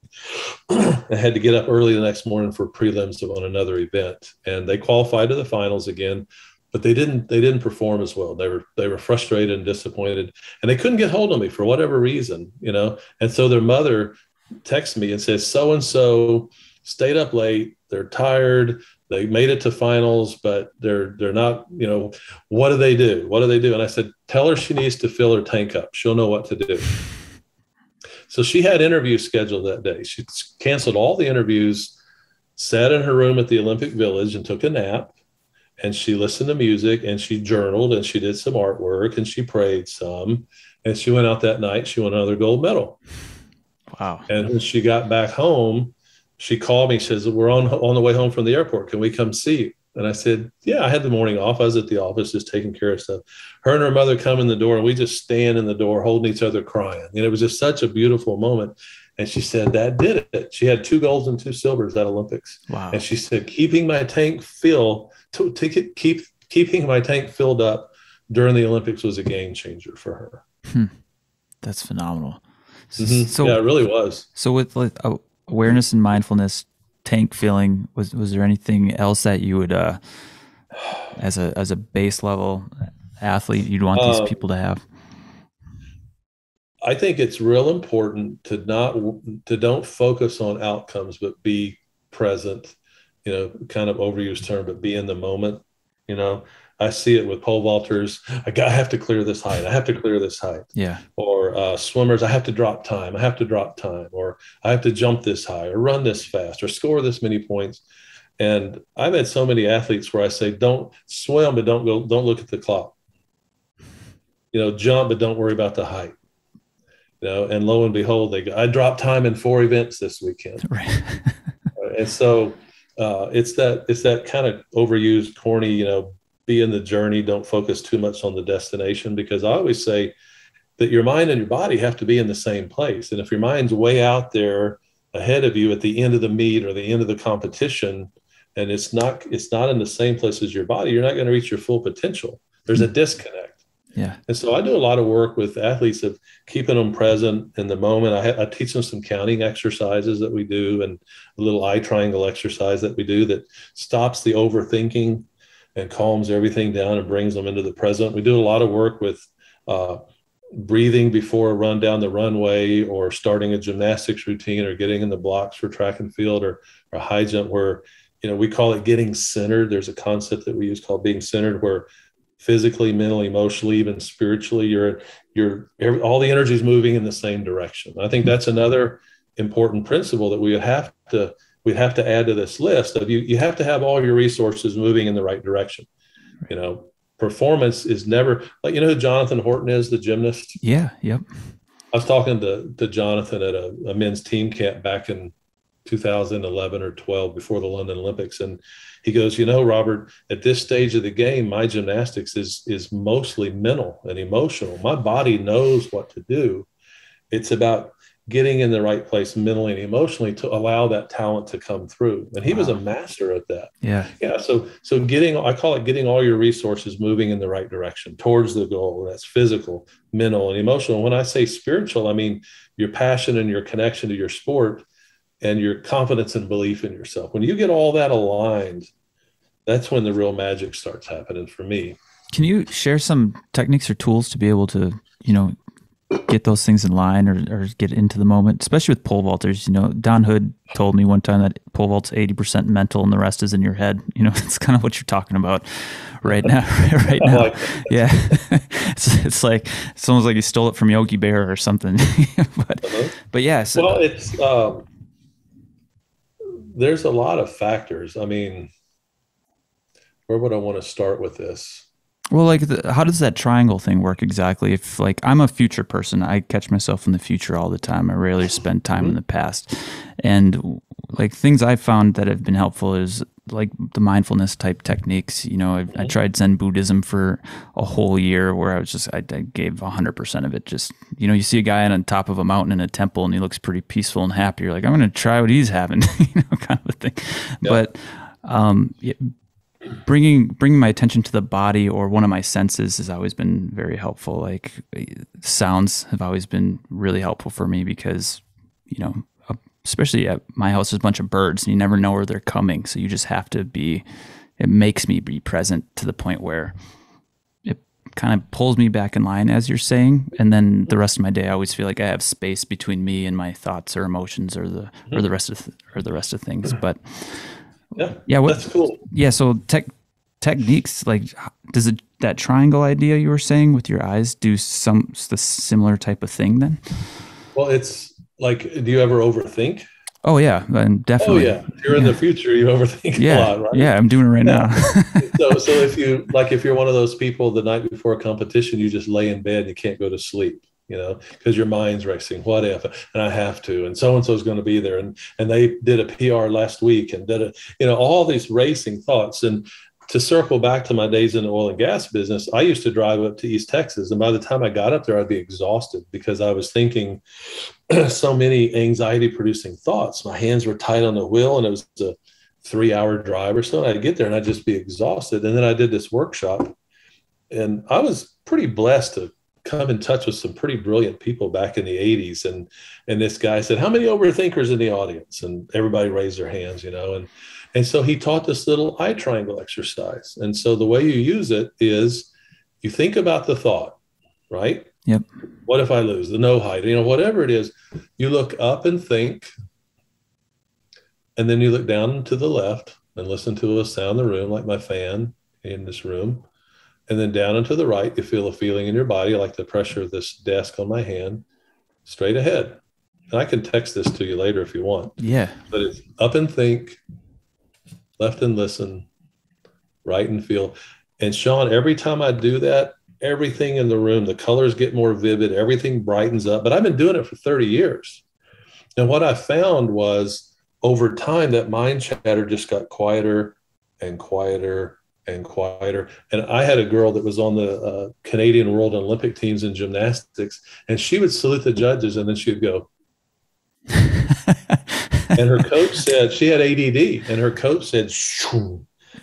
S2: I had to get up early the next morning for prelims on another event, and they qualified to the finals again. but they didn't perform as well. They were frustrated and disappointed, and they couldn't get hold of me for whatever reason, you know. And so their mother texts me and says, so and so stayed up late, they're tired, they made it to finals, but they're not, you know, what do they do? What do they do? And I said, tell her she needs to fill her tank up. She'll know what to do. So she had interviews scheduled that day. She canceled all the interviews, sat in her room at the Olympic Village and took a nap. And she listened to music and she journaled and she did some artwork and she prayed some. And she went out that night. She won another gold medal.
S3: Wow.
S2: And when she got back home, she called me. She says, we're on the way home from the airport. Can we come see you? And I said, yeah, I had the morning off. I was at the office just taking care of stuff. Her and her mother come in the door and we just stand in the door holding each other crying. And it was just such a beautiful moment. And she said, that did it. She had 2 golds and 2 silvers at Olympics.
S3: Wow.
S2: And she said, keeping my tank filled up during the Olympics was a game changer for her.
S3: That's phenomenal.
S2: Mm-hmm.
S3: So,
S2: yeah, it really was.
S3: So with like, awareness and mindfulness, tank filling, was there anything else that you would, as a base level athlete, you'd want these people to have?
S2: I think it's real important to don't focus on outcomes, but be present, you know, kind of overused term, but be in the moment. You know, I see it with pole vaulters. I have to clear this height. I have to clear this height.
S3: Yeah.
S2: Or swimmers, I have to drop time. I have to drop time, or I have to jump this high or run this fast or score this many points. And I've had so many athletes where I say, don't swim, but don't look at the clock. You know, jump, but don't worry about the height. You know, and lo and behold, I dropped time in 4 events this weekend.
S3: Right.
S2: And so it's that kind of overused, corny, you know, be in the journey, don't focus too much on the destination, because I always say that your mind and your body have to be in the same place. And if your mind's way out there ahead of you at the end of the meet or the end of the competition, and it's not in the same place as your body, you're not going to reach your full potential. There's a disconnect.
S3: Yeah.
S2: And so I do a lot of work with athletes of keeping them present in the moment. I teach them some counting exercises that we do, and a little eye triangle exercise that we do that stops the overthinking and calms everything down and brings them into the present. We do a lot of work with breathing before a run down the runway, or starting a gymnastics routine, or getting in the blocks for track and field or high jump, where, you know, we call it getting centered. There's a concept that we use called being centered, where physically, mentally, emotionally, even spiritually, all the energy is moving in the same direction. I think that's another important principle that we would have to add to this list of you have to have all your resources moving in the right direction. You know, performance is never like, you know who Jonathan Horton is, the gymnast?
S3: Yeah. Yep.
S2: I was talking to Jonathan at a men's team camp back in 2011 or 12 before the London Olympics. And he goes, you know, Robert, at this stage of the game, my gymnastics is mostly mental and emotional. My body knows what to do. It's about getting in the right place mentally and emotionally to allow that talent to come through. And he was a master at that.
S3: Yeah.
S2: Yeah. So I call it getting all your resources moving in the right direction towards the goal. That's physical, mental, and emotional. When I say spiritual, I mean your passion and your connection to your sport and your confidence and belief in yourself. When you get all that aligned, that's when the real magic starts happening for me.
S3: Can you share some techniques or tools to be able to, you know, get those things in line or get into the moment, especially with pole vaulters? You know, Don Hood told me one time that pole vault's 80% mental and the rest is in your head. You know, it's kind of what you're talking about right now. Right now.
S2: Like
S3: yeah. It's like, it's almost like you stole it from Yogi Bear or something. But yeah. So,
S2: well, it's, there's a lot of factors. I mean, where would I want to start with this?
S3: Well, like, how does that triangle thing work exactly? If, like, I'm a future person, I catch myself in the future all the time. I rarely spend time in the past. And, like, things I've found that have been helpful is, like, the mindfulness type techniques. You know, I tried Zen Buddhism for a whole year where I gave 100% of it. Just, you know, you see a guy on top of a mountain in a temple and he looks pretty peaceful and happy. You're like, I'm going to try what he's having, you know, kind of a thing. Yeah. But, bringing my attention to the body or one of my senses has always been very helpful. Like, sounds have always been really helpful for me because, you know, especially at my house, there's a bunch of birds and you never know where they're coming. So you just have to be it makes me be present to the point where it kind of pulls me back in line, as you're saying. And then the rest of my day, I always feel like I have space between me and my thoughts or emotions or the rest of things. But yeah,
S2: that's cool.
S3: Yeah. So techniques, like, does that triangle idea you were saying with your eyes do the similar type of thing then?
S2: Well, it's like, do you ever overthink?
S3: Oh yeah, and definitely.
S2: Oh yeah, if you're in the future, you overthink a lot, right?
S3: Yeah, I'm doing it right now.
S2: So if you're one of those people, the night before a competition, you just lay in bed and you can't go to sleep, because your mind's racing. What if? And I have to. And so and so is going to be there. And they did a PR last week and all these racing thoughts. And to circle back to my days in the oil and gas business, I used to drive up to East Texas, and by the time I got up there, I'd be exhausted because I was thinking so many anxiety-producing thoughts. My hands were tight on the wheel, and it was a 3-hour drive or so. And I'd get there, and I'd just be exhausted. And then I did this workshop, and I was pretty blessed to come in touch with some pretty brilliant people back in the 80s. And this guy said, "How many overthinkers in the audience?" And everybody raised their hands, And so he taught this little eye triangle exercise. And so the way you use it is you think about the thought, right?
S3: Yep.
S2: What if I lose? The no height, whatever it is, you look up and think, and then you look down to the left and listen to a sound in the room, like my fan in this room. And then down and to the right, you feel a feeling in your body, like the pressure of this desk on my hand, straight ahead. And I can text this to you later if you want.
S3: Yeah.
S2: But it's up and think, left and listen, right and feel. And Sean, every time I do that, everything in the room, the colors get more vivid, everything brightens up. But I've been doing it for 30 years. And what I found was over time, that mind chatter just got quieter and quieter and quieter. And I had a girl that was on the Canadian World Olympic teams in gymnastics, and she would salute the judges, and then she would go. And her coach said she had ADD, and her coach said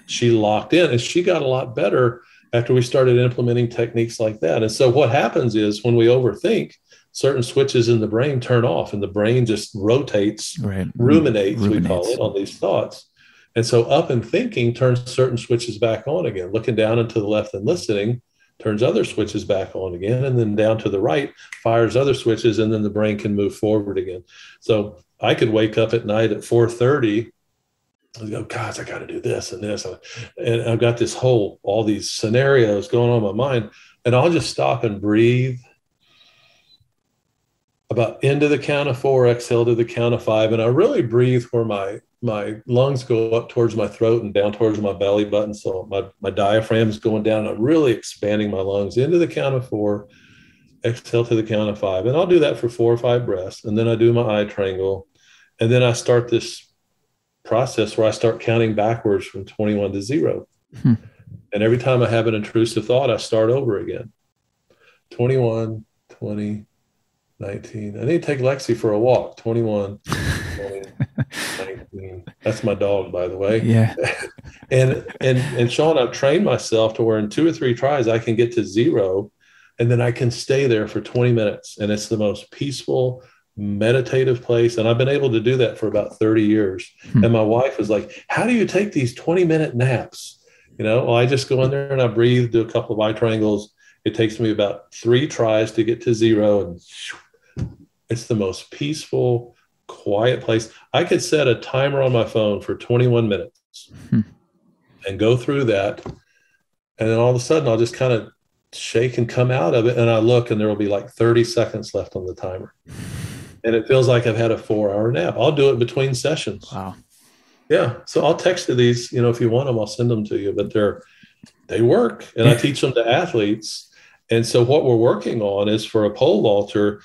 S2: she locked in, and she got a lot better after we started implementing techniques like that. And so what happens is when we overthink, certain switches in the brain turn off, and the brain just rotates, ruminates, we call it, on these thoughts. And so up and thinking turns certain switches back on again. Looking down and to the left and listening turns other switches back on again. And then down to the right fires other switches, and then the brain can move forward again. So I could wake up at night at 4:30 and go, "Gosh, I got to do this and this." And I've got all these scenarios going on in my mind. And I'll just stop and breathe about into the count of 4, exhale to the count of 5. And I really breathe where my lungs go up towards my throat and down towards my belly button. So my diaphragm is going down. I'm really expanding my lungs into the count of 4, exhale to the count of 5. And I'll do that for 4 or 5 breaths. And then I do my eye triangle. And then I start this process where I start counting backwards from 21 to 0. And every time I have an intrusive thought, I start over again. 21, 20, 19. I need to take Lexi for a walk. 21, 20, 19. That's my dog, by the way.
S3: Yeah.
S2: and Sean, I've trained myself to where in 2 or 3 tries, I can get to 0, and then I can stay there for 20 minutes. And it's the most peaceful, meditative place. And I've been able to do that for about 30 years. And my wife was like, "How do you take these 20-minute naps?" Well, I just go in there and I breathe, do a couple of eye triangles. It takes me about 3 tries to get to 0. And it's the most peaceful, quiet place. I could set a timer on my phone for 21 minutes and go through that. And then all of a sudden I'll just kind of shake and come out of it. And I look, and there will be like 30 seconds left on the timer. And it feels like I've had a 4-hour nap. I'll do it between sessions.
S3: Wow.
S2: Yeah. So I'll text you these, if you want them, I'll send them to you, but they work, and I teach them to athletes. And so what we're working on is for a pole vaulter,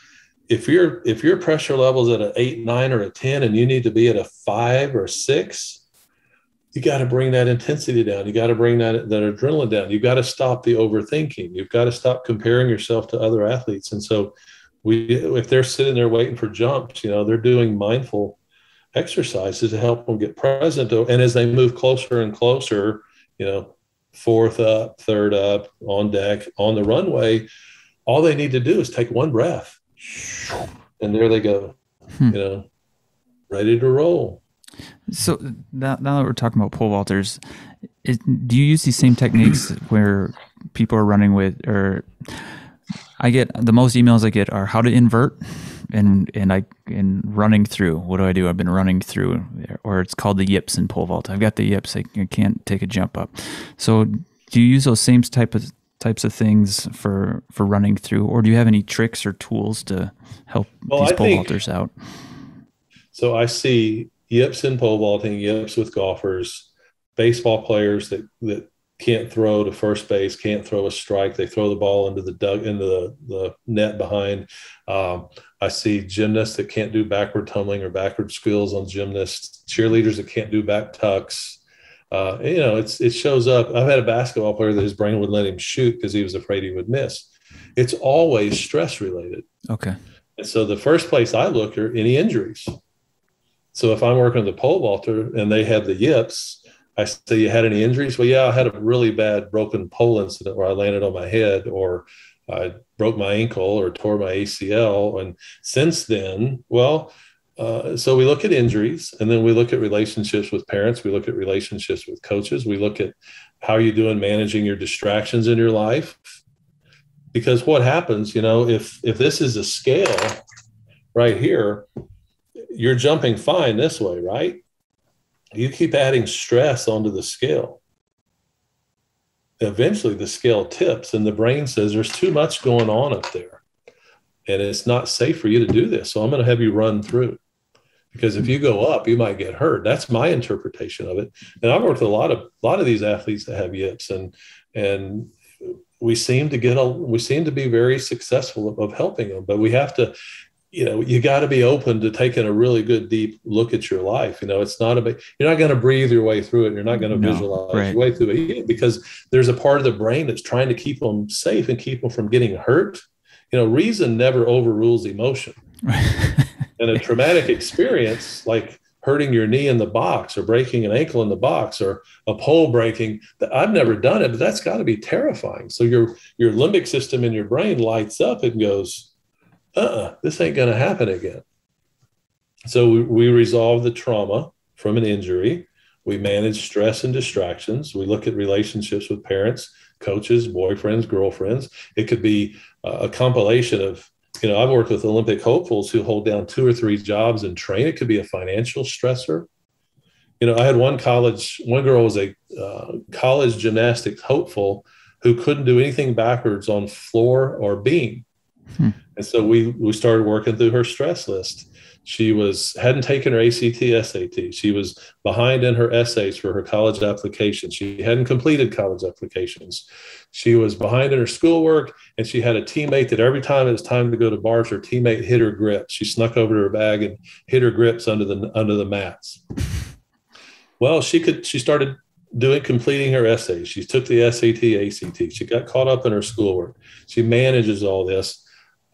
S2: if your pressure level is at an 8, 9, or a 10, and you need to be at a 5 or 6, you got to bring that intensity down. You got to bring that adrenaline down. You've got to stop the overthinking. You've got to stop comparing yourself to other athletes. And so if they're sitting there waiting for jumps, they're doing mindful exercises to help them get present. And as they move closer and closer, 4th up, 3rd up, on deck, on the runway, all they need to do is take one breath. And there they go, ready to roll.
S3: So now that we're talking about pole vaulters, do you use these same techniques where people are running with, or I get the most emails I get are how to invert and running through. What do? I've been running through, or it's called the yips in pole vault. I've got the yips. I can't take a jump up. So do you use those same types of things for running through, or do you have any tricks or tools to help these pole vaulters out?
S2: So I see yips in pole vaulting, yips with golfers, baseball players that can't throw to first base, can't throw a strike. They throw the ball into the net behind. I see gymnasts that can't do backward tumbling or backward squeals on gymnasts, cheerleaders that can't do back tucks. It shows up. I've had a basketball player that his brain wouldn't let him shoot because he was afraid he would miss. It's always stress related.
S3: Okay.
S2: And so the first place I look are any injuries. So if I'm working with a pole vaulter and they have the yips, I say, you had any injuries? Well, yeah, I had a really bad broken pole incident where I landed on my head, or I broke my ankle or tore my ACL. And since then, so we look at injuries, and then we look at relationships with parents. We look at relationships with coaches. We look at how you're doing managing your distractions in your life. Because what happens, if this is a scale right here, you're jumping fine this way, right? You keep adding stress onto the scale. Eventually the scale tips and the brain says there's too much going on up there and it's not safe for you to do this. So I'm going to have you run through, because if you go up, you might get hurt. That's my interpretation of it. And I've worked with a lot of these athletes that have yips, and we seem to be very successful of helping them, but we have to, you got to be open to taking a really good deep look at your life. It's not you're not going to breathe your way through it. You're not going to visualize your way through it, because there's a part of the brain that's trying to keep them safe and keep them from getting hurt. Reason never overrules emotion. And a traumatic experience like hurting your knee in the box or breaking an ankle in the box or a pole breaking, I've never done it, but that's got to be terrifying. So your limbic system in your brain lights up and goes, this ain't going to happen again. So we resolve the trauma from an injury. We manage stress and distractions. We look at relationships with parents, coaches, boyfriends, girlfriends. It could be a compilation of, I've worked with Olympic hopefuls who hold down 2 or 3 jobs and train. It could be a financial stressor. I had one girl was a college gymnastics hopeful who couldn't do anything backwards on floor or beam. And so we started working through her stress list. She hadn't taken her ACT, SAT. She was behind in her essays for her college application. She hadn't completed college applications. She was behind in her schoolwork, and she had a teammate that every time it was time to go to bars, her teammate hit her grips. She snuck over to her bag and hit her grips under the mats. Well, she started completing her essays. She took the SAT, ACT. She got caught up in her schoolwork. She manages all this.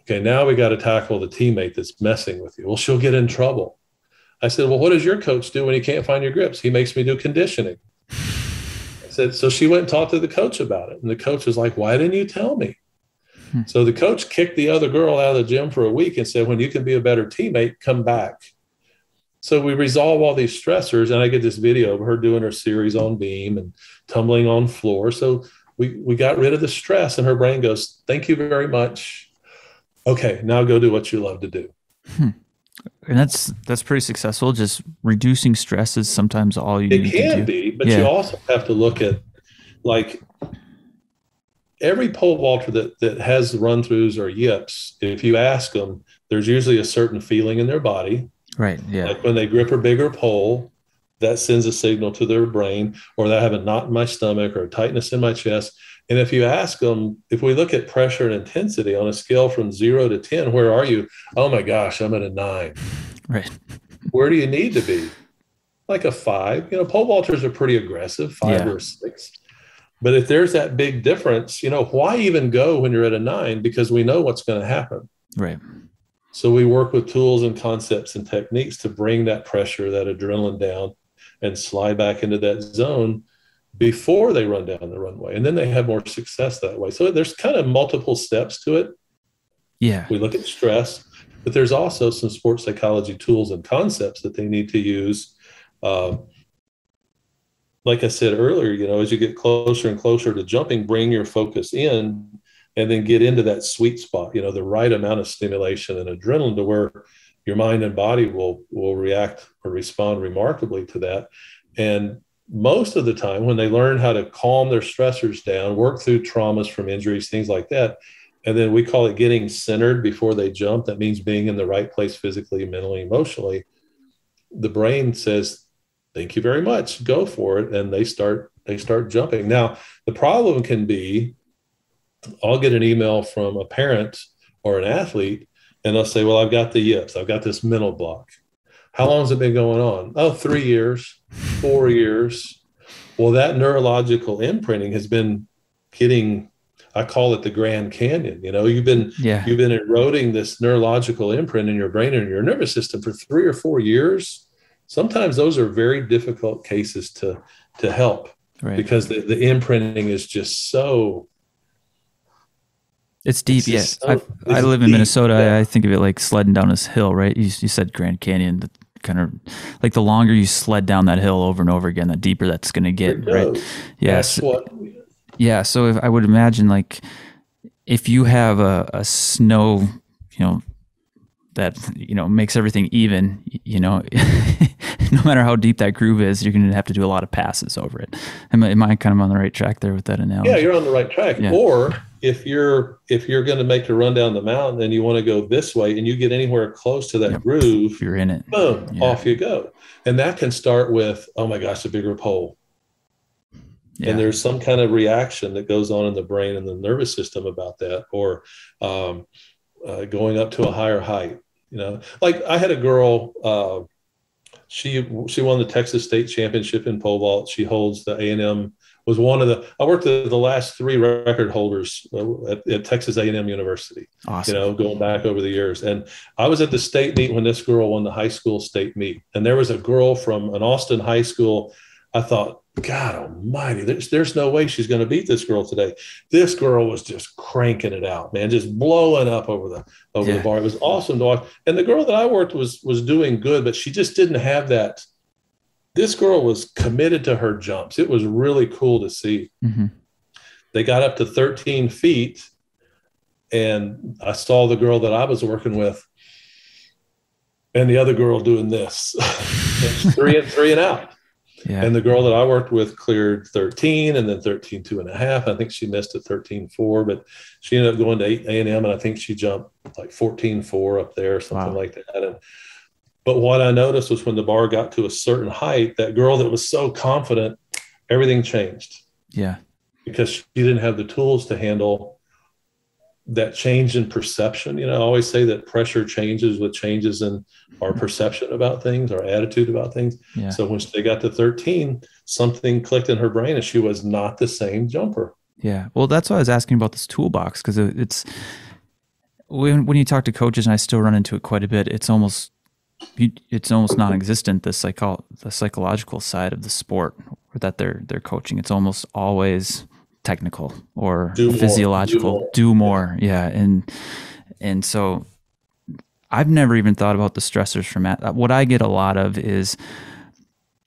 S2: Okay, now we got to tackle the teammate that's messing with you. Well, she'll get in trouble. I said, well, what does your coach do when he can't find your grips? He makes me do conditioning. I said, so she went and talked to the coach about it. And the coach was like, why didn't you tell me? So the coach kicked the other girl out of the gym for a week and said, when you can be a better teammate, come back. So we resolve all these stressors, and I get this video of her doing her series on beam and tumbling on floor. So we got rid of the stress, and her brain goes, thank you very much. Okay, now go do what you love to do.
S3: And that's pretty successful. Just reducing stress is sometimes all you need to do. It
S2: can be, but you also have to look at, like, every pole vaulter that has run-throughs or yips, if you ask them, there's usually a certain feeling in their body.
S3: Right, yeah.
S2: Like when they grip a bigger pole, that sends a signal to their brain, or they have a knot in my stomach or a tightness in my chest. And if you ask them, if we look at pressure and intensity on a scale from 0 to 10, where are you? Oh my gosh, I'm at a 9.
S3: Right.
S2: Where do you need to be? Like a 5. Pole vaulters are pretty aggressive, 5 or 6. But if there's that big difference, why even go when you're at a 9? Because we know what's going to happen.
S3: Right.
S2: So we work with tools and concepts and techniques to bring that pressure, that adrenaline down, and slide back into that zone before they run down the runway. And then they have more success that way. So there's kind of multiple steps to it.
S3: Yeah.
S2: We look at stress, but there's also some sports psychology tools and concepts that they need to use uh, like I said earlier, you know, as you get closer and closer to jumping, bring your focus in and then get into that sweet spot, you know, the right amount of stimulation and adrenaline to where your mind and body will react or respond remarkably to that. And most of the time when they learn how to calm their stressors down, work through traumas from injuries, things like that, and then we call it getting centered before they jump. That means being in the right place physically, mentally, emotionally. The brain says, thank you very much, go for it. And they start jumping. Now, the problem can be, I'll get an email from a parent or an athlete, and they'll say, well, I've got the yips. I've got this mental block. How long has it been going on? Oh, 3 years, 4 years. Well, that neurological imprinting has been getting, I call it the Grand Canyon. You know, you've been eroding this neurological imprint in your brain and your nervous system for 3 or 4 years. Sometimes those are very difficult cases to help, right? Because the imprinting is just so.
S3: It's deep. Yes, yeah. I live in Minnesota. Yeah. I think of it like sledding down this hill, right? You said Grand Canyon, the kind of like the longer you sled down that hill over and over again, the deeper that's going to get, right? Yes. Yeah. So if I would imagine, like, if you have a snow, you know, that, you know, makes everything even, you know, no matter how deep that groove is, you're going to have to do a lot of passes over it. Am I kind of on the right track there with that analogy?
S2: Yeah, you're on the right track. Yeah. Or if you're going to make the run down the mountain and you want to go this way and you get anywhere close to that groove,
S3: you're in it.
S2: Boom, off you go. And that can start with, oh my gosh, a bigger pole. Yeah. And there's some kind of reaction that goes on in the brain and the nervous system about that, or going up to a higher height. You know, like I had a girl, she won the Texas State Championship in pole vault. She holds the A&M, was one of the, I worked with the last 3 record holders at Texas A&M University. Awesome. You know, going back over the years. And I was at the state meet when this girl won the high school state meet. And there was a girl from an Austin high school. I thought, God almighty, there's no way she's going to beat this girl today. This girl was just cranking it out, man, just blowing up over the bar. It was awesome to watch. And the girl that I worked was doing good, but she just didn't have that. This girl was committed to her jumps. It was really cool to see. Mm-hmm. They got up to 13 feet, and I saw the girl that I was working with and the other girl doing this. three and out. Yeah. And the girl that I worked with cleared 13 and then 13.2.5. I think she missed at 13.4, but she ended up going to A&M, and I think she jumped like 14.4 up there, something like that. But what I noticed was when the bar got to a certain height, that girl that was so confident, everything changed. Yeah. Because she didn't have the tools to handle that change in perception. You know, I always say that pressure changes with changes in our perception about things, our attitude about things. Yeah. So when they got to 13, something clicked in her brain and she was not the same jumper.
S3: Yeah. Well, that's why I was asking about this toolbox, because it's when you talk to coaches, and I still run into it quite a bit, it's almost non-existent, the psychological side of the sport that they're coaching. It's almost always technical or physiological. Do more. Yeah. And so I've never even thought about the stressors from that. What I get a lot of is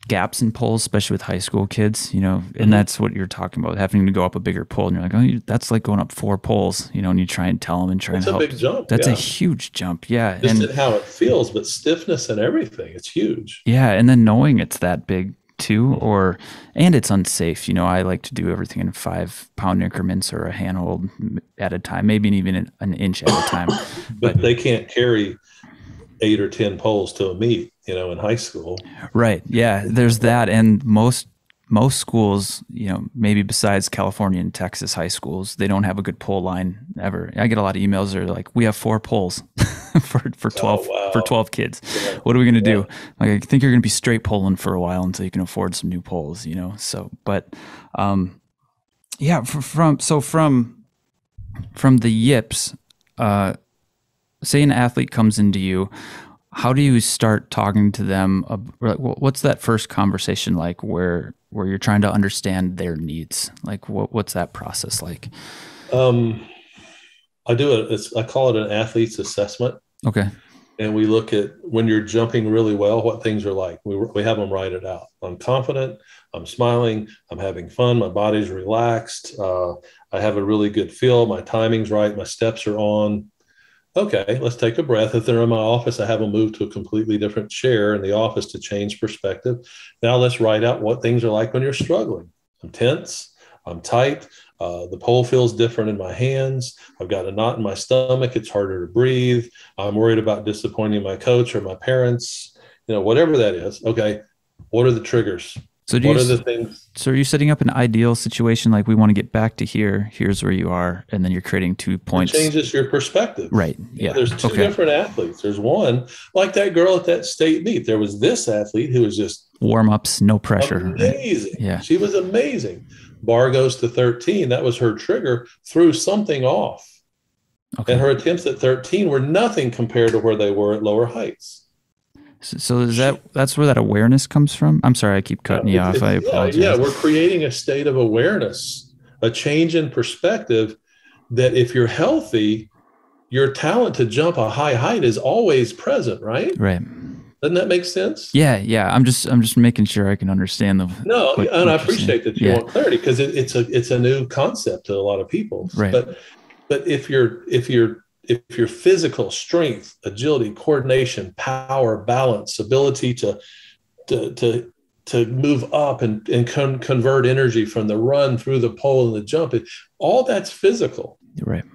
S3: gaps in poles, especially with high school kids, you know, and that's what you're talking about, having to go up a bigger pole. And you're like, oh, that's like going up 4 poles, you know, and you try and tell them and try and help. That's a big jump. That's a huge jump. Yeah.
S2: Just in how it feels, but stiffness and everything, it's huge.
S3: Yeah. And then knowing it's that big too, and it's unsafe. You know, I like to do everything in 5-pound increments or a handhold at a time, maybe even an inch at a time.
S2: But they can't carry 8 or 10 poles to a meet, you know, in high school.
S3: Right. Yeah. There's that. And most schools, you know, maybe besides California and Texas high schools, they don't have a good pole line ever. I get a lot of emails that are like, we have 4 poles for 12 kids. Yeah. What are we going to do? Like, I think you're going to be straight poling for a while until you can afford some new poles, you know? So, but, yeah, from the yips, say an athlete comes into you, how do you start talking to them? What's that first conversation like where you're trying to understand their needs? Like, what's that process like?
S2: I call it an athlete's assessment.
S3: Okay.
S2: and we look at when you're jumping really well, what things are like. We have them write it out. I'm confident. I'm smiling. I'm having fun. My body's relaxed. I have a really good feel. My timing's right. My steps are on. Okay, let's take a breath. If they're in my office, I have them move to a completely different chair in the office to change perspective. Now let's write out what things are like when you're struggling. I'm tense. I'm tight. The pole feels different in my hands. I've got a knot in my stomach. It's harder to breathe. I'm worried about disappointing my coach or my parents, whatever that is. Okay, what are the triggers?
S3: So
S2: what are the things?
S3: So are you setting up an ideal situation like we want to get back to here, here's where you are, and then you're creating 2 points?
S2: It changes your perspective.
S3: Right. Yeah.
S2: There's two different athletes. There's one, like that girl at that state meet. There was this athlete who was just
S3: warm-ups, no pressure.
S2: Amazing.
S3: Right? Yeah.
S2: She was amazing. Bar goes to 13. That was her trigger, threw something off. Okay. And her attempts at 13 were nothing compared to where they were at lower heights.
S3: So is that's where that awareness comes from? I'm sorry, I keep cutting you off. I apologize.
S2: Yeah, we're creating a state of awareness, a change in perspective that if you're healthy, your talent to jump a high height is always present, right?
S3: Right.
S2: Doesn't that make sense?
S3: Yeah. I'm just making sure I can understand the.
S2: And I appreciate that you want clarity because it's a new concept to a lot of people.
S3: Right.
S2: But if your physical strength, agility, coordination, power, balance, ability to move up and convert energy from the run through the pole and the jump, all that's physical.
S3: Right.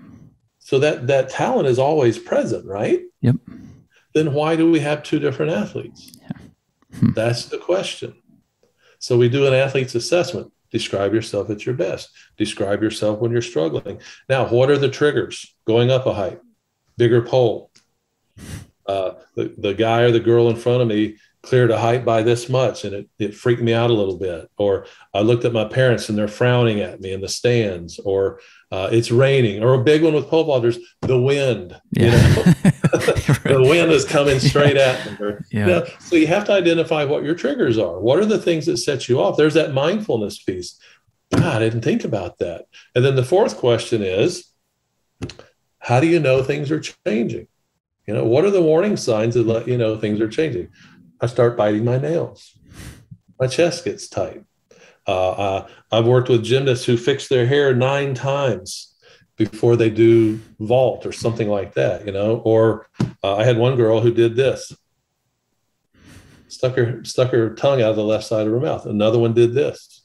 S2: So that talent is always present, right?
S3: Yep.
S2: Then why do we have 2 different athletes? Yeah. That's the question. So we do an athlete's assessment. Describe yourself at your best. Describe yourself when you're struggling. Now, what are the triggers? Going up a height, bigger pole. The guy or the girl in front of me cleared a height by this much, and it freaked me out a little bit. Or I looked at my parents and they're frowning at me in the stands. Or it's raining. Or a big one with pole vaulters, the wind.
S3: Yeah.
S2: The wind is coming straight at them. So you have to identify what your triggers are. What are the things that set you off? There's that mindfulness piece. God, I didn't think about that. And then the fourth question is, how do you know things are changing? What are the warning signs that let you know things are changing? I start biting my nails. My chest gets tight. I've worked with gymnasts who fix their hair 9 times before they do vault or something like that, Or I had one girl who did this. Stuck her tongue out of the left side of her mouth. Another one did this.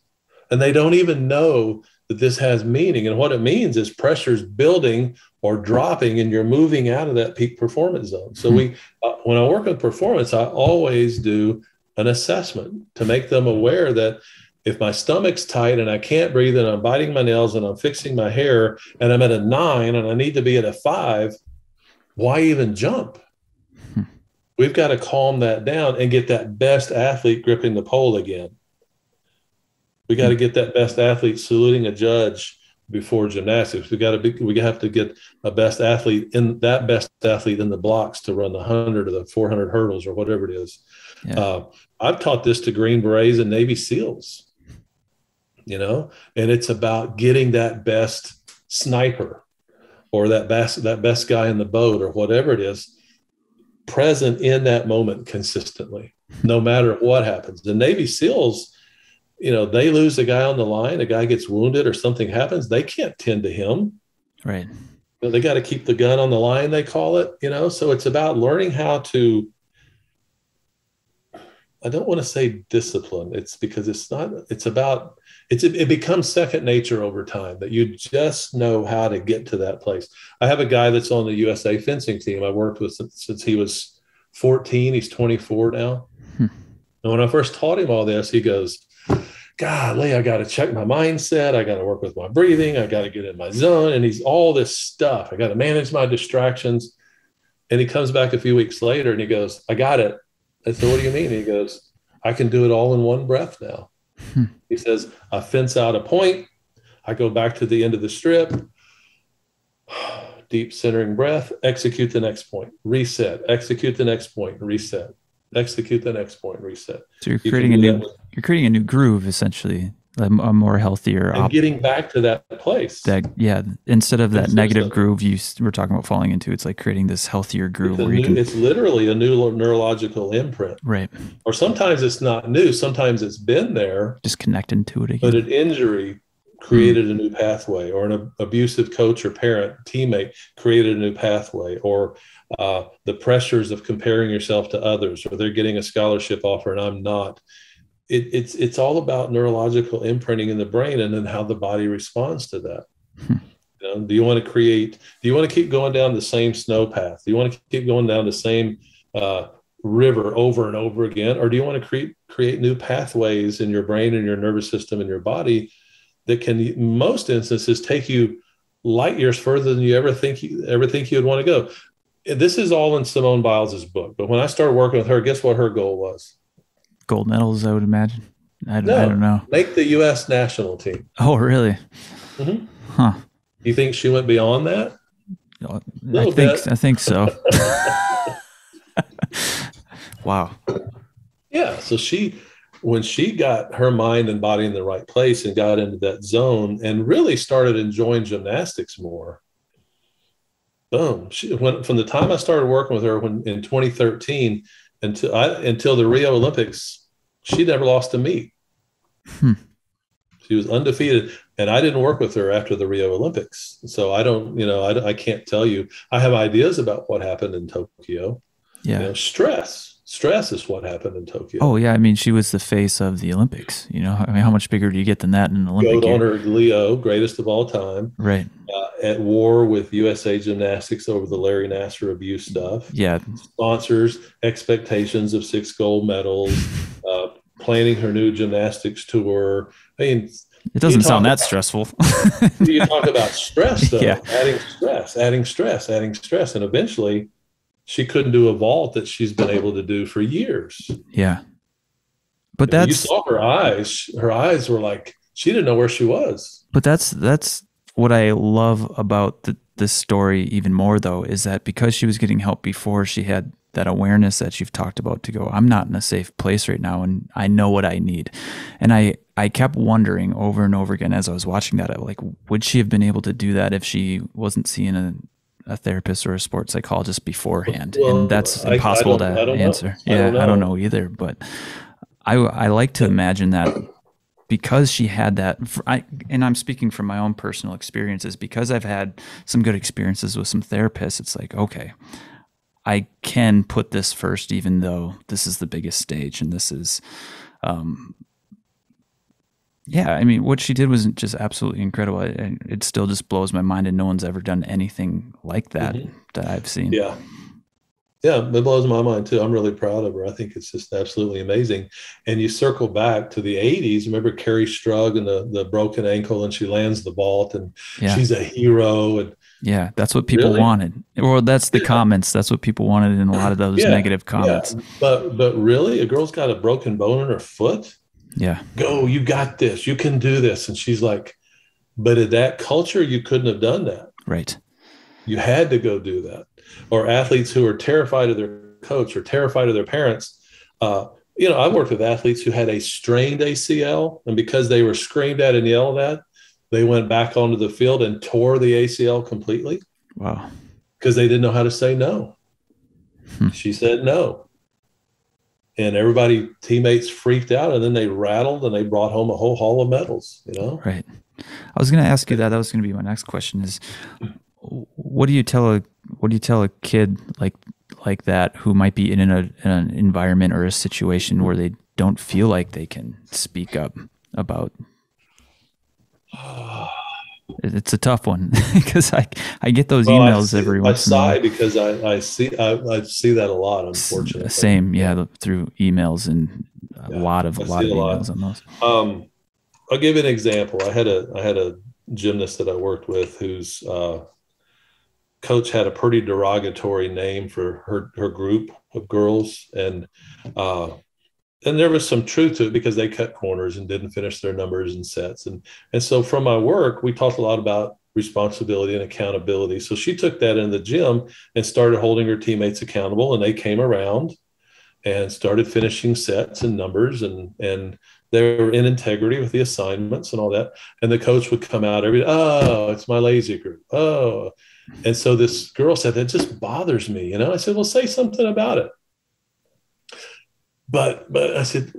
S2: And they don't even know that this has meaning. And what it means is pressure's building or dropping, and you're moving out of that peak performance zone. So when I work with performance, I always do an assessment to make them aware that if my stomach's tight and I can't breathe and I'm biting my nails and I'm fixing my hair and I'm at a 9 and I need to be at a 5, why even jump? We've got to calm that down and get that best athlete gripping the pole again. We got to get that best athlete saluting a judge before gymnastics. We have to get a best athlete in the blocks to run the 100 or the 400 hurdles or whatever it is. Yeah. I've taught this to Green Berets and Navy SEALs, and it's about getting that best sniper or that best guy in the boat or whatever it is present in that moment consistently, no matter what happens. The Navy SEALs, they lose a guy on the line, a guy gets wounded or something happens, they can't tend to him.
S3: Right.
S2: They got to keep the gun on the line, they call it, so it's about learning how to, I don't want to say discipline. It's because it becomes second nature over time that you just know how to get to that place. I have a guy that's on the USA fencing team I worked with since he was 14. He's 24 now. And when I first taught him all this, he goes, golly, I got to check my mindset. I got to work with my breathing. I got to get in my zone. And he's all this stuff. I got to manage my distractions. And he comes back a few weeks later and he goes, I got it. I said, what do you mean? He goes, I can do it all in one breath now. He says, I fence out a point. I go back to the end of the strip, deep centering breath, execute the next point, reset, execute the next point, reset, execute the next point, reset.
S3: So you're creating a new groove, essentially. a more healthier
S2: and getting back to that place.
S3: Instead of that negative groove you were talking about falling into, it's like creating this healthier groove
S2: it's literally a new neurological imprint.
S3: Right.
S2: Or sometimes it's not new. Sometimes it's been there.
S3: Just connecting to it again.
S2: But an injury created a new pathway, or an abusive coach or parent, teammate created a new pathway, or the pressures of comparing yourself to others, or they're getting a scholarship offer and I'm not. It's all about neurological imprinting in the brain, and then how the body responds to that. Do you want to keep going down the same snow path? Do you want to keep going down the same river over and over again? Or do you want to create new pathways in your brain and your nervous system and your body that can, in most instances, take you light years further than you ever think you would want to go? This is all in Simone Biles's book. But when I started working with her, guess what her goal was?
S3: Gold medals, I would imagine. I don't know.
S2: Make the U.S. national team.
S3: Oh, really?
S2: Mm-hmm.
S3: Huh.
S2: You think she went beyond that?
S3: I think so. Wow.
S2: Yeah. So when she got her mind and body in the right place and got into that zone and really started enjoying gymnastics more, boom. From the time I started working with her in 2013 until the Rio Olympics, she never lost a meet. She was undefeated, and I didn't work with her after the Rio Olympics. So I can't tell you. I have ideas about what happened in Tokyo.
S3: Yeah.
S2: Stress is what happened in Tokyo.
S3: Oh yeah. I mean, she was the face of the Olympics, how much bigger do you get than that in an Olympic
S2: Gold honor Leo, greatest of all time.
S3: Right.
S2: At war with USA Gymnastics over the Larry Nassar abuse stuff.
S3: Yeah.
S2: Sponsors, expectations of 6 gold medals, planning her new gymnastics tour. I mean,
S3: it doesn't sound that stressful.
S2: You talk about stress, though.
S3: Yeah.
S2: Adding stress. And eventually she couldn't do a vault that she's been able to do for years.
S3: Yeah. But
S2: you saw her eyes. Her eyes were like, she didn't know where she was.
S3: But that's what I love about this story even more, though, is that because she was getting help before, she had that awareness that you've talked about to go, I'm not in a safe place right now, and I know what I need. And I kept wondering over and over again as I was watching that, would she have been able to do that if she wasn't seeing a therapist or a sports psychologist beforehand?
S2: Well,
S3: and that's impossible to answer. I don't know either. But I like to imagine that because she had that, and I'm speaking from my own personal experiences, because I've had some good experiences with some therapists, it's like, okay, I can put this first, even though this is the biggest stage. And this is, I mean, what she did was just absolutely incredible. It still just blows my mind, and no one's ever done anything like that that I've seen.
S2: Yeah. Yeah, it blows my mind too. I'm really proud of her. I think it's just absolutely amazing. And you circle back to the 80s. Remember Carrie Strug and the broken ankle, and she lands the vault, and she's a hero. And
S3: yeah, that's what people wanted. Or that's the comments. That's what people wanted in a lot of those negative comments.
S2: Yeah. But really, a girl's got a broken bone in her foot.
S3: Yeah.
S2: Go, you got this. You can do this. And she's like, but in that culture, you couldn't have done that.
S3: Right.
S2: You had to go do that. Or athletes who are terrified of their coach or terrified of their parents. I've worked with athletes who had a strained ACL, and because they were screamed at and yelled at, they went back onto the field and tore the ACL completely.
S3: Wow.
S2: Because they didn't know how to say no. She said no. And teammates freaked out, and then they rattled and they brought home a whole haul of medals,
S3: Right. I was going to ask you that. That was going to be my next question is, what do you tell a kid like that who might be in an environment or a situation where they don't feel like they can speak up about? It's a tough one because I get those emails every once in a while.
S2: I sigh because I see that a lot, unfortunately.
S3: Same, through emails, and a lot of emails on those.
S2: I'll give you an example. I had a gymnast that I worked with whose coach had a pretty derogatory name for her group of girls, and there was some truth to it because they cut corners and didn't finish their numbers and sets, and so from my work we talked a lot about responsibility and accountability. So she took that in the gym and started holding her teammates accountable, and they came around and started finishing sets and numbers and They were in integrity with the assignments and all that. And the coach would come out every day, oh, it's my lazy group. Oh. And so this girl said, that just bothers me. You know, I said, well, say something about it. But I said,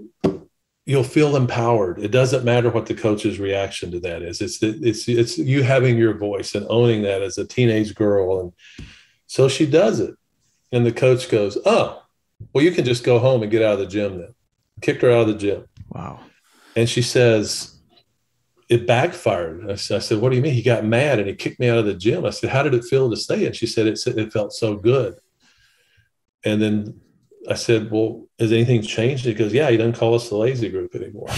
S2: you'll feel empowered. It doesn't matter what the coach's reaction to that is. It's you having your voice and owning that as a teenage girl. And so she does it. And the coach goes, oh, well, you can just go home and get out of the gym then. Kicked her out of the gym.
S3: Wow.
S2: And she says, it backfired. I said, what do you mean? He got mad and he kicked me out of the gym. I said, how did it feel to stay? And she said, it felt so good. And then I said, well, has anything changed? He goes, yeah, he doesn't call us the lazy group anymore.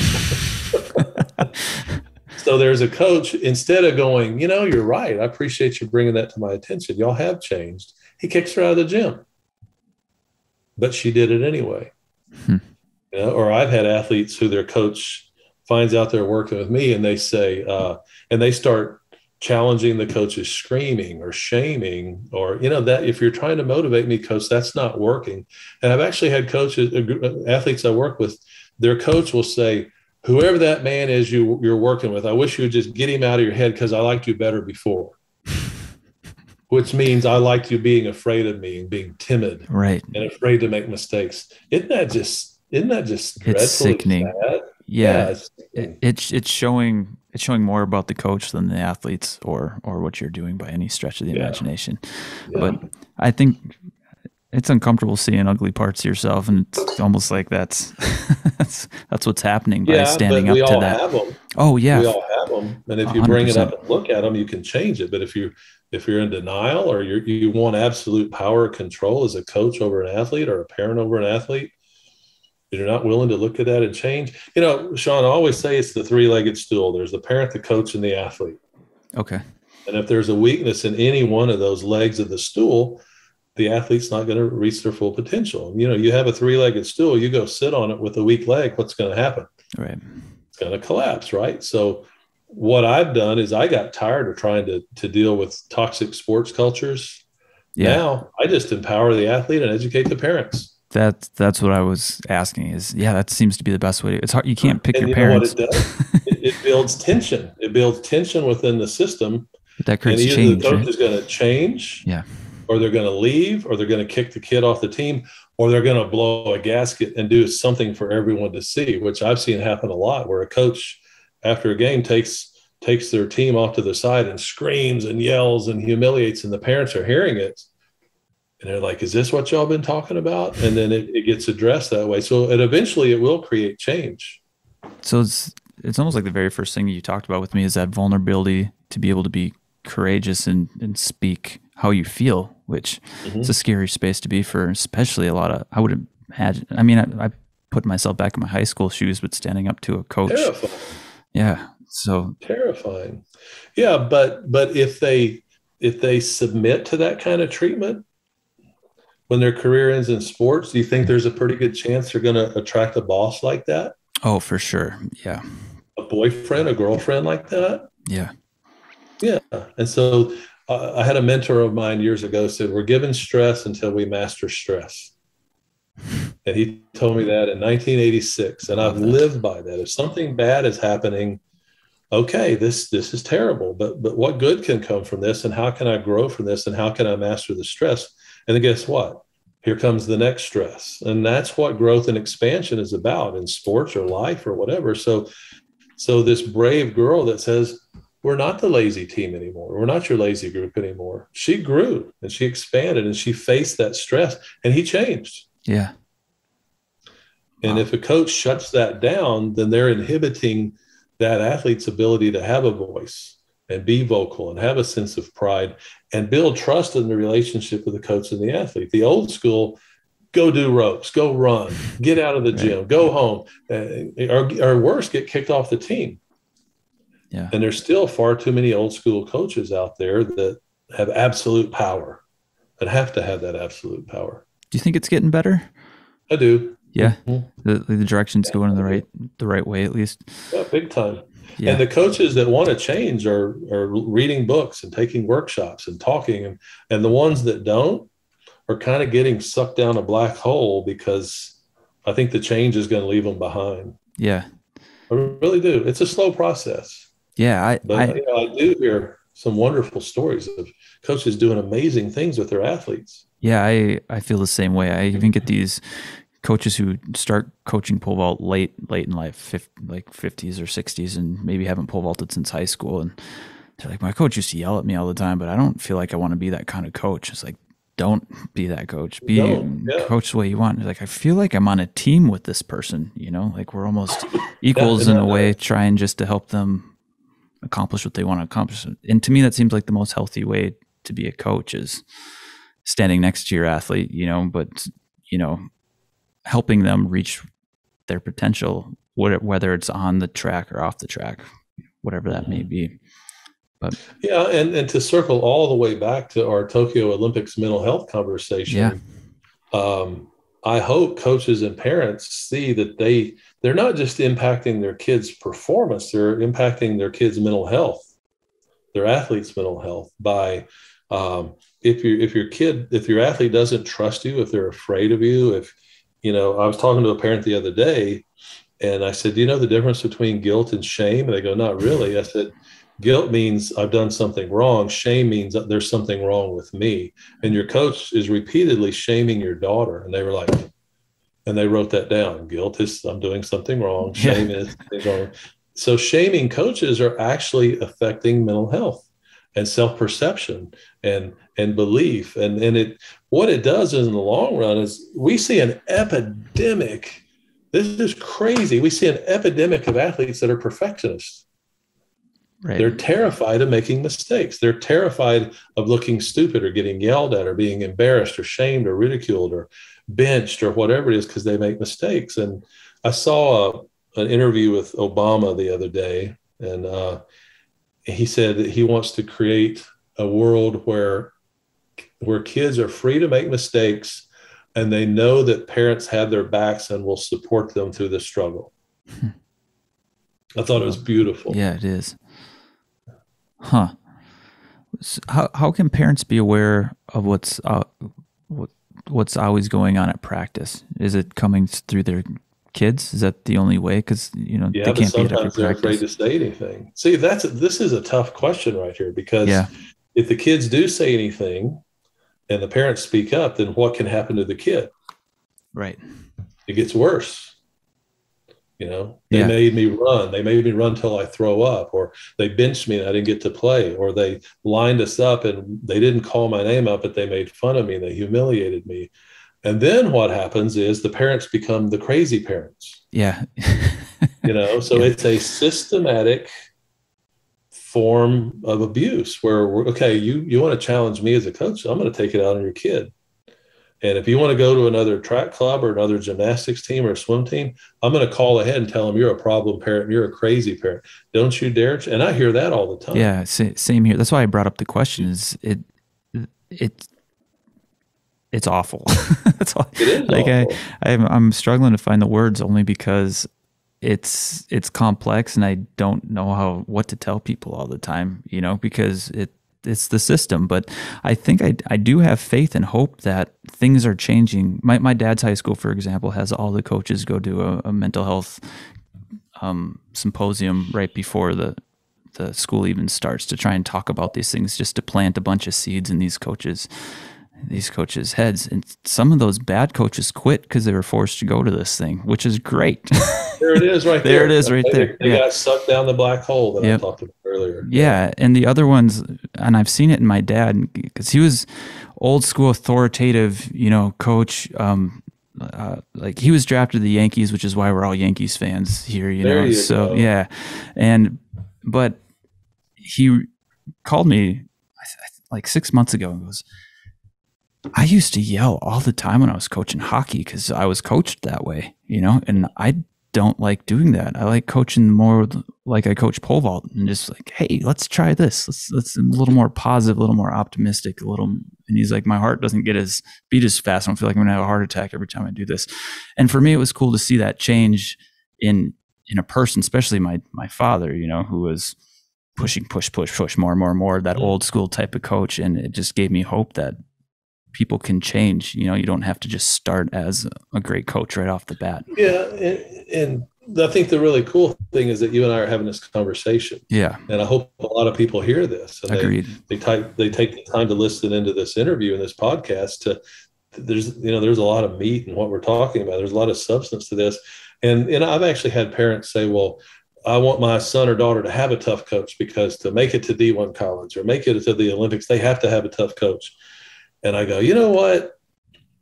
S2: So there's a coach, instead of going, you know, you're right. I appreciate you bringing that to my attention. Y'all have changed. He kicks her out of the gym. But she did it anyway. You know, or I've had athletes who their coach finds out they're working with me and they say, and they start challenging the coach's screaming or shaming, or, you know, that if you're trying to motivate me, coach, that's not working. And I've actually had coaches, athletes I work with, their coach will say, whoever that man is you're working with, I wish you would just get him out of your head because I liked you better before. Which means I liked you being afraid of me and being timid,
S3: right,
S2: and afraid to make mistakes. Isn't that just
S3: it's sickening?
S2: Sad?
S3: Yeah, it's showing more about the coach than the athletes or what you're doing by any stretch of the imagination. Yeah. But I think it's uncomfortable seeing ugly parts of yourself, and it's almost like that's what's happening by standing up to that.
S2: Have them.
S3: Oh yeah,
S2: we all have them, and if you 100%. Bring it up and look at them, you can change it. But if you're in denial, or you want absolute power or control as a coach over an athlete or a parent over an athlete, you're not willing to look at that and change. You know, Sean, I always say it's the three-legged stool. There's the parent, the coach, and the athlete.
S3: Okay.
S2: And if there's a weakness in any one of those legs of the stool, the athlete's not going to reach their full potential. You know, you have a three-legged stool, you go sit on it with a weak leg, what's going to happen?
S3: Right.
S2: It's going to collapse, right? So what I've done is I got tired of trying to deal with toxic sports cultures. Yeah. Now I just empower the athlete and educate the parents.
S3: That's what I was asking is, that seems to be the best way to, it's hard. You can't pick your parents.
S2: Know what it does? it builds tension. It builds tension within the system.
S3: But that creates
S2: and either
S3: change.
S2: The coach is going to change, or they're going to leave, or they're going to kick the kid off the team, or they're going to blow a gasket and do something for everyone to see, which I've seen happen a lot, where a coach after a game takes their team off to the side and screams and yells and humiliates, and the parents are hearing it. And they're like, is this what y'all been talking about? And then it gets addressed that way. So eventually it will create change.
S3: So it's almost like the very first thing you talked about with me is that vulnerability to be able to be courageous and speak how you feel, which is a scary space to be for, especially a lot of, I would imagine, I mean, I put myself back in my high school shoes, but standing up to a coach.
S2: Terrifying.
S3: Yeah. So
S2: terrifying. Yeah. But if they submit to that kind of treatment, when their career ends in sports, do you think there's a pretty good chance they're going to attract a boss like that?
S3: Oh, for sure. Yeah.
S2: A boyfriend, a girlfriend like that?
S3: Yeah.
S2: Yeah. And so I had a mentor of mine years ago said, we're given stress until we master stress. And he told me that in 1986. And I've lived by that. If something bad is happening, okay, this is terrible, but what good can come from this? And how can I grow from this? And how can I master the stress? And then guess what? Here comes the next stress. And that's what growth and expansion is about in sports or life or whatever. So this brave girl that says, we're not the lazy team anymore. We're not your lazy group anymore. She grew and she expanded and she faced that stress, and he changed.
S3: Yeah.
S2: And if a coach shuts that down, then they're inhibiting that athlete's ability to have a voice and be vocal and have a sense of pride and build trust in the relationship with the coach and the athlete. The old school, go do ropes, go run, get out of the gym, go home, or worse, get kicked off the team.
S3: Yeah.
S2: And there's still far too many old school coaches out there that have absolute power and have to have that absolute power.
S3: Do you think it's getting better?
S2: I do.
S3: Yeah. The direction's going in the right way, at least.
S2: Yeah, big time.
S3: Yeah.
S2: And the coaches that want to change are reading books and taking workshops and talking. And the ones that don't are kind of getting sucked down a black hole because I think the change is going to leave them behind.
S3: Yeah.
S2: I really do. It's a slow process,
S3: Yeah,
S2: but I do hear some wonderful stories of coaches doing amazing things with their athletes.
S3: yeah, I feel the same way. I even get these coaches who start coaching pole vault late in life, like 50s or 60s, and maybe haven't pole vaulted since high school. And they're like, my coach used to yell at me all the time, but I don't feel like I want to be that kind of coach. It's like, don't be that coach. Be coach the way you want. It's like, I feel like I'm on a team with this person, like we're almost equals in a way, trying just to help them accomplish what they want to accomplish. And to me, that seems like the most healthy way to be a coach is standing next to your athlete, but, helping them reach their potential, whether it's on the track or off the track, whatever that may be. But
S2: yeah, and to circle all the way back to our Tokyo Olympics mental health conversation, I hope coaches and parents see that they're not just impacting their kids' performance, they're impacting their kids' mental health, their athletes' mental health by if your athlete doesn't trust you, if they're afraid of you, I was talking to a parent the other day and I said, do you know the difference between guilt and shame? And they go, not really. I said, guilt means I've done something wrong. Shame means that there's something wrong with me. And your coach is repeatedly shaming your daughter. And they were like, and they wrote that down. Guilt is I'm doing something wrong. Shame is something wrong. So shaming coaches are actually affecting mental health and self-perception and belief. And what it does is in the long run is we see an epidemic. This is crazy. We see an epidemic of athletes that are perfectionists. Right. They're terrified of making mistakes. They're terrified of looking stupid or getting yelled at or being embarrassed or shamed or ridiculed or benched or whatever it is because they make mistakes. And I saw an interview with Obama the other day, and he said that he wants to create a world where kids are free to make mistakes and they know that parents have their backs and will support them through the struggle. I thought it was beautiful.
S3: Yeah, it is. Huh. So how can parents be aware of what's always going on at practice? Is it coming through their kids? Is that the only way? Because they can't be at every practice.
S2: Sometimes they're afraid to say anything. See, this is a tough question right here because if the kids do say anything and the parents speak up, then what can happen to the kid?
S3: Right.
S2: It gets worse. They made me run. They made me run till I throw up, or they benched me and I didn't get to play, or they lined us up and they didn't call my name up, but they made fun of me and they humiliated me. And then what happens is the parents become the crazy parents.
S3: Yeah.
S2: So it's a systematic form of abuse where you want to challenge me as a coach, I'm going to take it out on your kid. And if you want to go to another track club or another gymnastics team or swim team, I'm going to call ahead and tell them you're a problem parent and you're a crazy parent. Don't you dare. And I hear that all the time.
S3: Yeah, same here. That's why I brought up the question. Is it's awful. That's all.
S2: It is
S3: like
S2: awful.
S3: I'm struggling to find the words only because it's complex and I don't know what to tell people all the time, because it's the system. But I think I do have faith and hope that things are changing. My dad's high school, for example, has all the coaches go to a mental health symposium right before the school even starts to try and talk about these things, just to plant a bunch of seeds in these coaches' heads. And some of those bad coaches quit because they were forced to go to this thing, which is great.
S2: There it is right there.
S3: There it is right there.
S2: They got sucked down the black hole that I talked about earlier.
S3: Yeah. And the other ones, and I've seen it in my dad, because he was old school authoritative, coach. Like he was drafted to the Yankees, which is why we're all Yankees fans here,
S2: There you
S3: So
S2: go.
S3: yeah. But he called me like 6 months ago and goes, I used to yell all the time when I was coaching hockey because I was coached that way, and I don't like doing that. I like coaching more like I coach pole vault and just like, hey, let's try this. Let's a little more positive, a little more optimistic, and he's like, my heart doesn't beat as fast. I don't feel like I'm gonna have a heart attack every time I do this. And for me, it was cool to see that change in a person, especially my father, who was pushing, push more and more and more, that old school type of coach. And it just gave me hope that people can change. You don't have to just start as a great coach right off the bat.
S2: Yeah. And I think the really cool thing is that you and I are having this conversation.
S3: Yeah.
S2: And I hope a lot of people hear this. And
S3: Agreed.
S2: They take the time to listen into this interview and this podcast. There's a lot of meat in what we're talking about. There's a lot of substance to this. And I've actually had parents say, well, I want my son or daughter to have a tough coach, because to make it to D1 college or make it to the Olympics, they have to have a tough coach. And I go, you know what?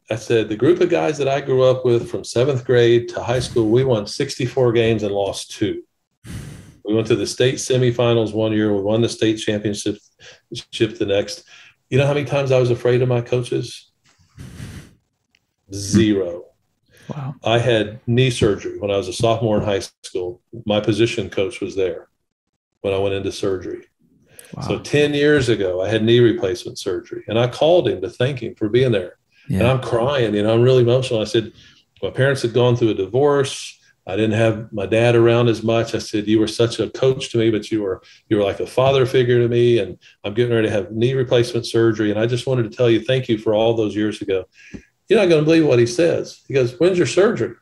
S2: I said, the group of guys that I grew up with from 7th grade to high school, we won 64 games and lost 2. We went to the state semifinals one year. We won the state championship the next. You know how many times I was afraid of my coaches? 0.
S3: Wow.
S2: I had knee surgery when I was a sophomore in high school. My position coach was there when I went into surgery. Wow. So 10 years ago, I had knee replacement surgery, and I called him to thank him for being there. Yeah. And I'm crying, I'm really emotional. I said, my parents had gone through a divorce. I didn't have my dad around as much. I said, you were such a coach to me, but you were like a father figure to me. And I'm getting ready to have knee replacement surgery. And I just wanted to tell you, thank you for all those years ago. You're not going to believe what he says. He goes, when's your surgery?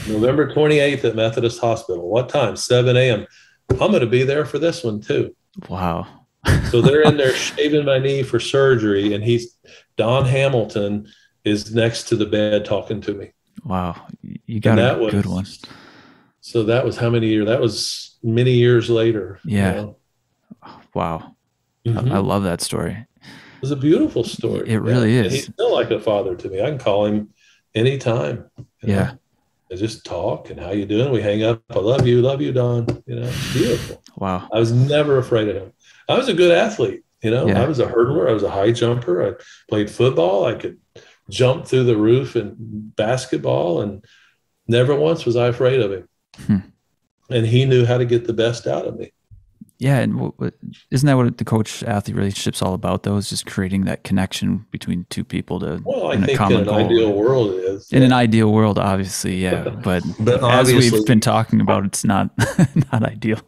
S2: November 28th at Methodist Hospital. What time? 7 a.m. I'm going to be there for this one too.
S3: Wow.
S2: So they're in there shaving my knee for surgery. And Don Hamilton is next to the bed talking to me.
S3: Wow. You got a good one.
S2: So that was how many years? That was many years later.
S3: Yeah. You know? Wow. Mm-hmm. I love that story.
S2: It was a beautiful story.
S3: It really is.
S2: And he's still like a father to me. I can call him anytime.
S3: Yeah.
S2: And just talk, and how you doing? We hang up. I love you, Don. It's beautiful.
S3: Wow.
S2: I was never afraid of him. I was a good athlete. Yeah. I was a hurdler. I was a high jumper. I played football. I could jump through the roof in basketball, and never once was I afraid of him. And he knew how to get the best out of me.
S3: Yeah, and isn't that what the coach-athlete relationship's all about, though? Is just creating that connection between two people to
S2: I think in an ideal world it is.
S3: In an ideal world, obviously, yeah. But as we've been talking about, it's not not ideal.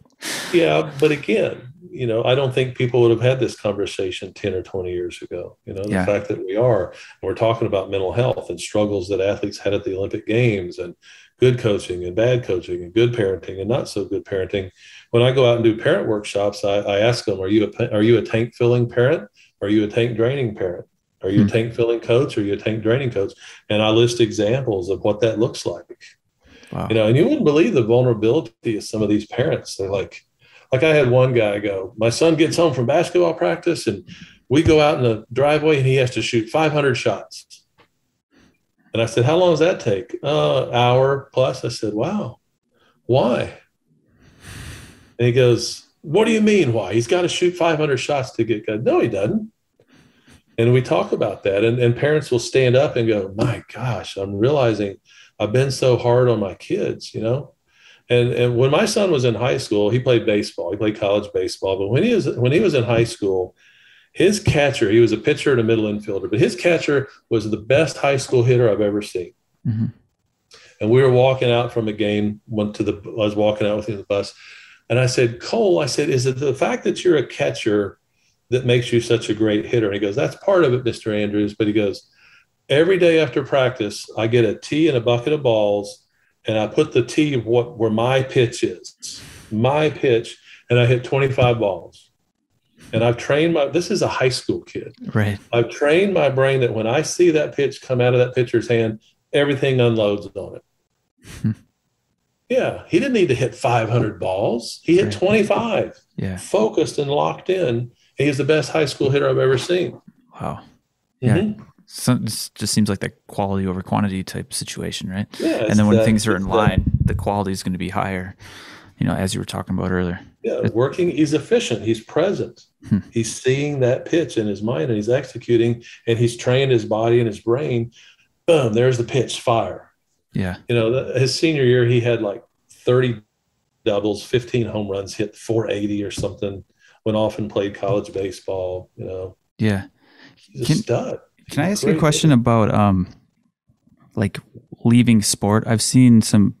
S2: Yeah, but again, I don't think people would have had this conversation 10 or 20 years ago. The fact that we're talking about mental health and struggles that athletes had at the Olympic Games, and good coaching and bad coaching and good parenting and not so good parenting. When I go out and do parent workshops, I ask them, are you a tank filling parent? Or are you a tank draining parent? Are you a tank filling coach? Or are you a tank draining coach? And I list examples of what that looks like. Wow. And you wouldn't believe the vulnerability of some of these parents. They're like I had one guy go, my son gets home from basketball practice, and we go out in the driveway, and he has to shoot 500 shots. And I said, how long does that take? Hour plus. I said, wow, why? And he goes, what do you mean, why? He's got to shoot 500 shots to get good. No, he doesn't. And we talk about that. And parents will stand up and go, my gosh, I'm realizing I've been so hard on my kids, And when my son was in high school, he played baseball. He played college baseball. But when he was in high school, his catcher, he was a pitcher and a middle infielder, but his catcher was the best high school hitter I've ever seen. Mm-hmm. And we were walking out from a game, I was walking out with him on the bus. And I said, Cole, is it the fact that you're a catcher that makes you such a great hitter? And he goes, that's part of it, Mr. Andrews. But he goes, every day after practice, I get a tee and a bucket of balls, and I put the tee where my pitch is, and I hit 25 balls. And I've trained this is a high school kid.
S3: Right.
S2: I've trained my brain that when I see that pitch come out of that pitcher's hand, everything unloads on it. Yeah. He didn't need to hit 500 balls. He hit 25.
S3: Yeah.
S2: Focused and locked in. And he's the best high school hitter I've ever seen.
S3: Wow. Yeah. Mm-hmm. So it just seems like the quality over quantity type situation, right?
S2: Yeah.
S3: And then when things are in line, the quality is going to be higher, as you were talking about earlier.
S2: Yeah, he's efficient. He's present. He's seeing that pitch in his mind, and he's executing, and he's trained his body and his brain. Boom, there's the pitch, fire.
S3: Yeah.
S2: His senior year, he had like 30 doubles, 15 home runs, hit 480 or something, went off and played college baseball,
S3: Yeah.
S2: He's a stud.
S3: Can I ask you a question about like leaving sport? I've seen some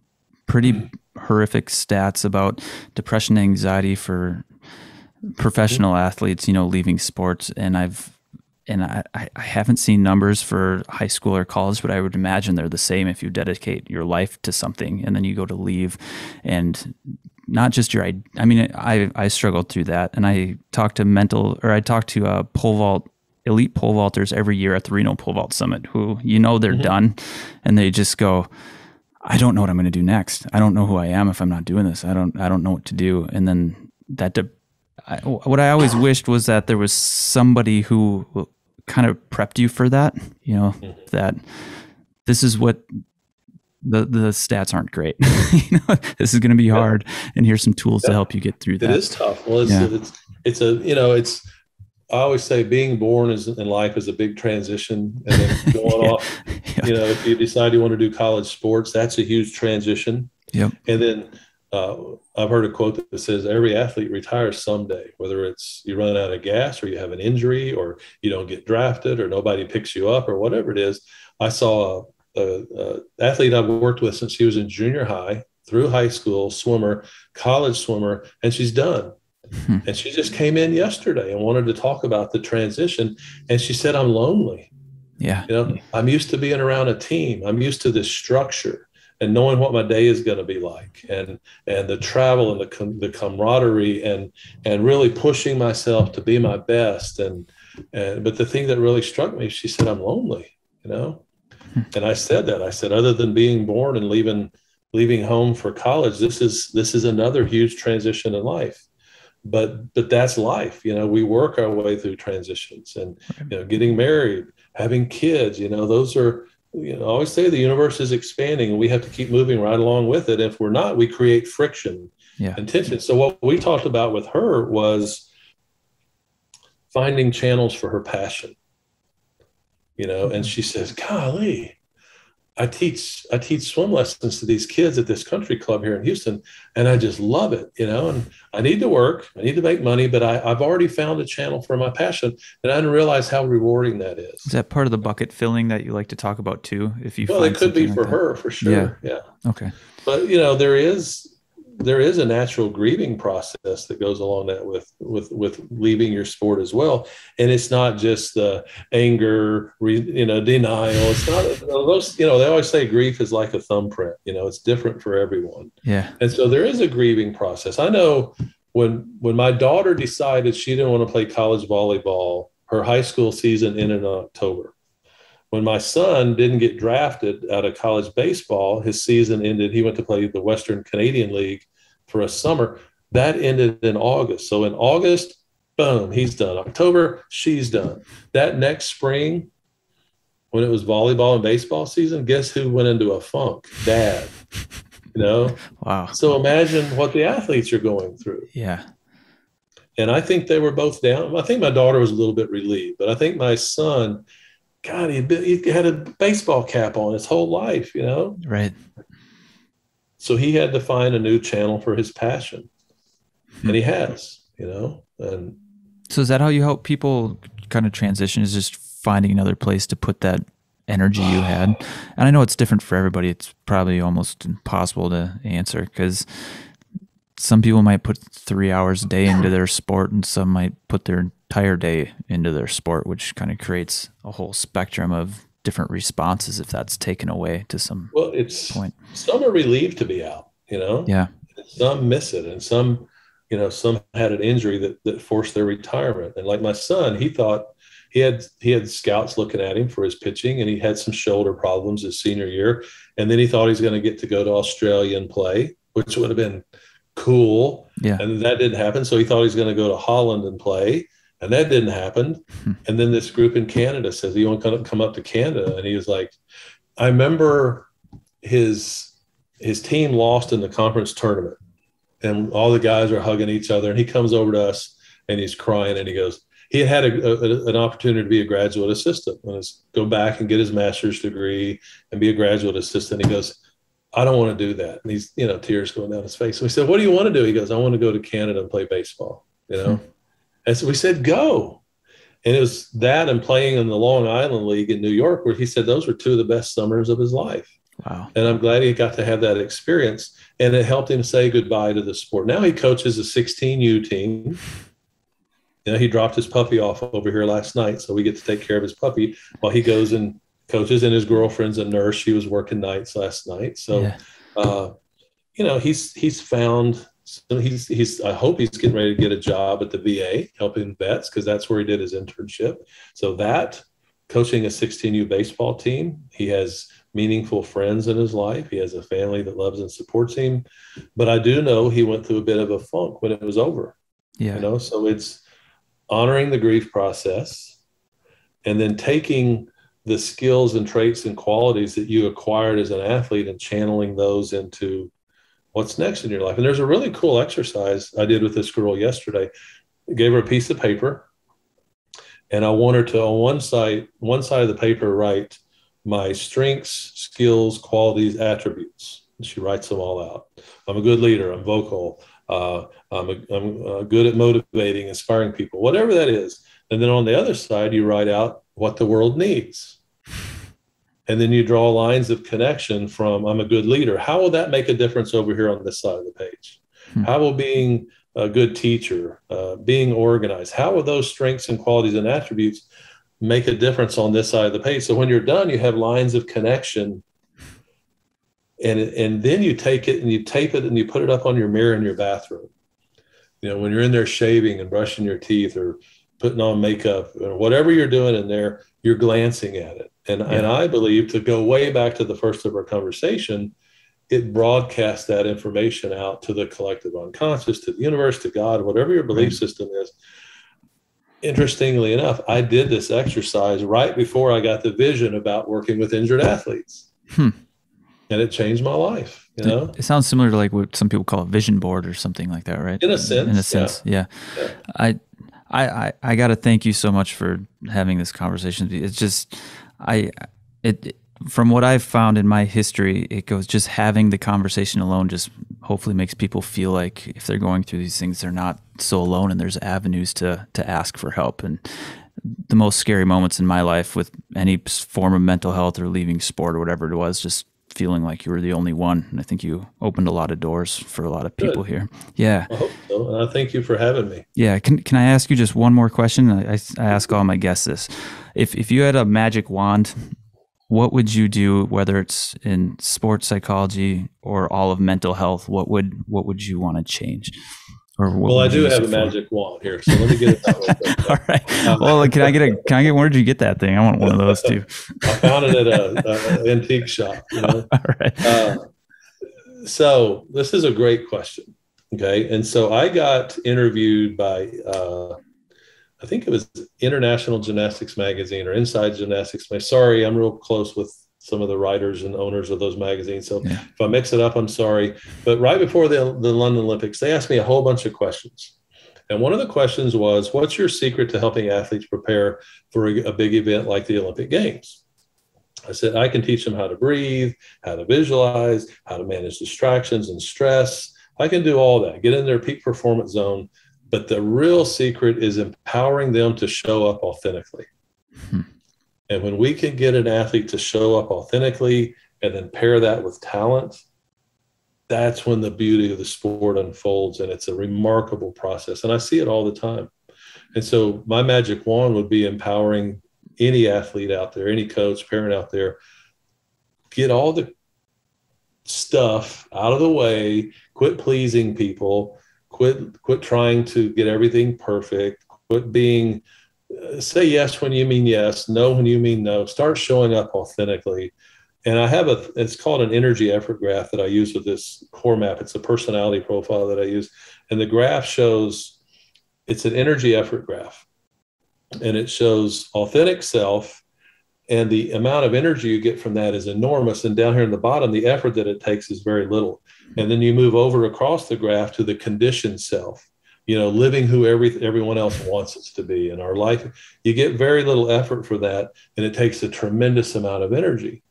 S3: pretty horrific stats about depression and anxiety for professional athletes, leaving sports. And I've And I haven't seen numbers for high school or college, but I would imagine they're the same if you dedicate your life to something and then you go to leave, and not just your, I mean, I struggled through that, and I talk to pole vault, elite pole vaulters every year at the Reno Pole Vault Summit who, they're done, and they just go, I don't know what I'm going to do next. I don't know who I am if I'm not doing this. I don't know what to do. And then what I always wished was that there was somebody who kind of prepped you for that, that this is what the stats aren't great. This is going to be hard, and here's some tools to help you get through that.
S2: It is tough. Well, I always say being born in life is a big transition, and then going off, if you decide you want to do college sports, that's a huge transition.
S3: Yep.
S2: And then I've heard a quote that says every athlete retires someday, whether it's you run out of gas or you have an injury or you don't get drafted or nobody picks you up or whatever it is. I saw a athlete I've worked with since she was in junior high, through high school, swimmer, college swimmer, and she's done. And she just came in yesterday and wanted to talk about the transition. And she said, I'm lonely.
S3: Yeah.
S2: I'm used to being around a team. I'm used to this structure and knowing what my day is going to be like, and the travel and the camaraderie and really pushing myself to be my best. But the thing that really struck me, she said, I'm lonely, And I said, other than being born and leaving home for college, this is another huge transition in life. But that's life. We work our way through transitions, and, getting married, having kids, those are, I always say the universe is expanding and we have to keep moving right along with it. If we're not, we create friction and tension. So what we talked about with her was finding channels for her passion, and she says, golly, I teach swim lessons to these kids at this country club here in Houston, and I just love it, and I need to work, I need to make money, but I've already found a channel for my passion, and I didn't realize how rewarding that is.
S3: Is that part of the bucket filling that you like to talk about too?
S2: Well, it could be for her, for sure. Yeah.
S3: Okay.
S2: But there is a natural grieving process that goes along that with leaving your sport as well. And it's not just the anger, denial. It's not those, they always say grief is like a thumbprint, it's different for everyone.
S3: Yeah.
S2: And so there is a grieving process. I know when my daughter decided she didn't want to play college volleyball, her high school season ended in October. When my son didn't get drafted out of college baseball, his season ended. He went to play the Western Canadian League for a summer. That ended in August. So in August, boom, he's done. October, she's done. That next spring, when it was volleyball and baseball season, guess who went into a funk? Dad.
S3: Wow.
S2: So imagine what the athletes are going through.
S3: Yeah.
S2: And I think they were both down. I think my daughter was a little bit relieved, but I think my son, God, he had a baseball cap on his whole life,
S3: Right.
S2: So he had to find a new channel for his passion, and he has, And
S3: so is that how you help people kind of transition? Is just finding another place to put that energy you had? And I know it's different for everybody. It's probably almost impossible to answer because some people might put 3 hours a day into their sport, and some might put their entire day into their sport, which kind of creates a whole spectrum of different responses if that's taken away to some point.
S2: Some are relieved to be out,
S3: Yeah.
S2: And some miss it, and some had an injury that forced their retirement. And like my son, he thought he had scouts looking at him for his pitching, and he had some shoulder problems his senior year, and then he thought he's going to get to go to Australia and play, which would have been cool.
S3: Yeah.
S2: And that didn't happen. So he thought he was going to go to Holland and play. And that didn't happen. And then this group in Canada says, you want to come up to Canada? And he was like, I remember his team lost in the conference tournament, and all the guys are hugging each other. And he comes over to us and he's crying, and he goes, he had an opportunity to be a graduate assistant and go back and get his master's degree and be a graduate assistant. He goes, I don't want to do that. And he's, tears going down his face. So we said, what do you want to do? He goes, I want to go to Canada and play baseball, And so we said, go. And it was that and playing in the Long Island League in New York, where he said those were two of the best summers of his life.
S3: Wow.
S2: And I'm glad he got to have that experience, and it helped him say goodbye to the sport. Now he coaches a 16U team, He dropped his puppy off over here last night, so we get to take care of his puppy while he goes and coaches. And his girlfriend's a nurse; she was working nights last night. So, he's found. So he's. I hope he's getting ready to get a job at the VA helping vets, because that's where he did his internship. So that, coaching a 16U baseball team, he has meaningful friends in his life. He has a family that loves and supports him. But I do know he went through a bit of a funk when it was over.
S3: Yeah.
S2: So it's honoring the grief process, and then taking the skills and traits and qualities that you acquired as an athlete and channeling those into what's next in your life. And there's a really cool exercise I did with this girl yesterday. I gave her a piece of paper, and I want her to, on one side of the paper, write my strengths, skills, qualities, attributes. And she writes them all out. I'm a good leader. I'm vocal. I'm good at motivating, inspiring people, whatever that is. And then on the other side, you write out what the world needs. And then you draw lines of connection from I'm a good leader. How will that make a difference over here on this side of the page? How will being a good teacher, being organized, how will those strengths and qualities and attributes make a difference on this side of the page? So when you're done, you have lines of connection. And then you take it and you tape it and you put it up on your mirror in your bathroom. When you're in there shaving and brushing your teeth or putting on makeup or whatever you're doing in there, you're glancing at it. And I believe, to go way back to the first of our conversation, it broadcasts that information out to the collective unconscious, to the universe, to God, whatever your belief system is. Interestingly enough, I did this exercise right before I got the vision about working with injured athletes. And it changed my life,
S3: It sounds similar to like what some people call a vision board or something like that, right?
S2: In a sense.
S3: Yeah. I got to thank you so much for having this conversation. It's just, from what I've found in my history, it goes, just having the conversation alone just hopefully makes people feel like if they're going through these things, they're not so alone, and there's avenues to ask for help. And the most scary moments in my life with any form of mental health or leaving sport or whatever it was, just feeling like you were the only one. And I think you opened a lot of doors for a lot of people here. Yeah.
S2: I hope so. And I thank you for having me.
S3: Yeah. Can I ask you just one more question? I ask all my guests this. If you had a magic wand, what would you do, whether it's in sports psychology or all of mental health? What would you want to change?
S2: Well, I do have a magic wand here, so let me get it that way.
S3: All right. Well, can I get, where did you get that thing? I want one of those too.
S2: I found it at an antique shop.
S3: All right.
S2: So this is a great question. Okay. And so I got interviewed by, I think it was International Gymnastics Magazine or Inside Gymnastics. Sorry, I'm real close with some of the writers and owners of those magazines. So if I mix it up, I'm sorry. But right before the London Olympics, they asked me a whole bunch of questions. And one of the questions was, what's your secret to helping athletes prepare for a big event like the Olympic Games? I said, I can teach them how to breathe, how to visualize, how to manage distractions and stress. I can do all that, get in their peak performance zone. But the real secret is empowering them to show up authentically. And when we can get an athlete to show up authentically and then pair that with talent, that's when the beauty of the sport unfolds. And it's a remarkable process. And I see it all the time. And so my magic wand would be empowering any athlete out there, any coach, parent out there, get all the stuff out of the way, quit pleasing people, quit trying to get everything perfect, quit being, say yes when you mean yes, no when you mean no, start showing up authentically. And I have it's called an energy effort graph that I use with this core map. It's a personality profile that I use. And the graph shows, it's an energy effort graph. And it shows authentic self, and the amount of energy you get from that is enormous. And down here in the bottom, the effort that it takes is very little. And then you move over across the graph to the conditioned self, living who everyone else wants us to be in our life. You get very little effort for that, and it takes a tremendous amount of energy.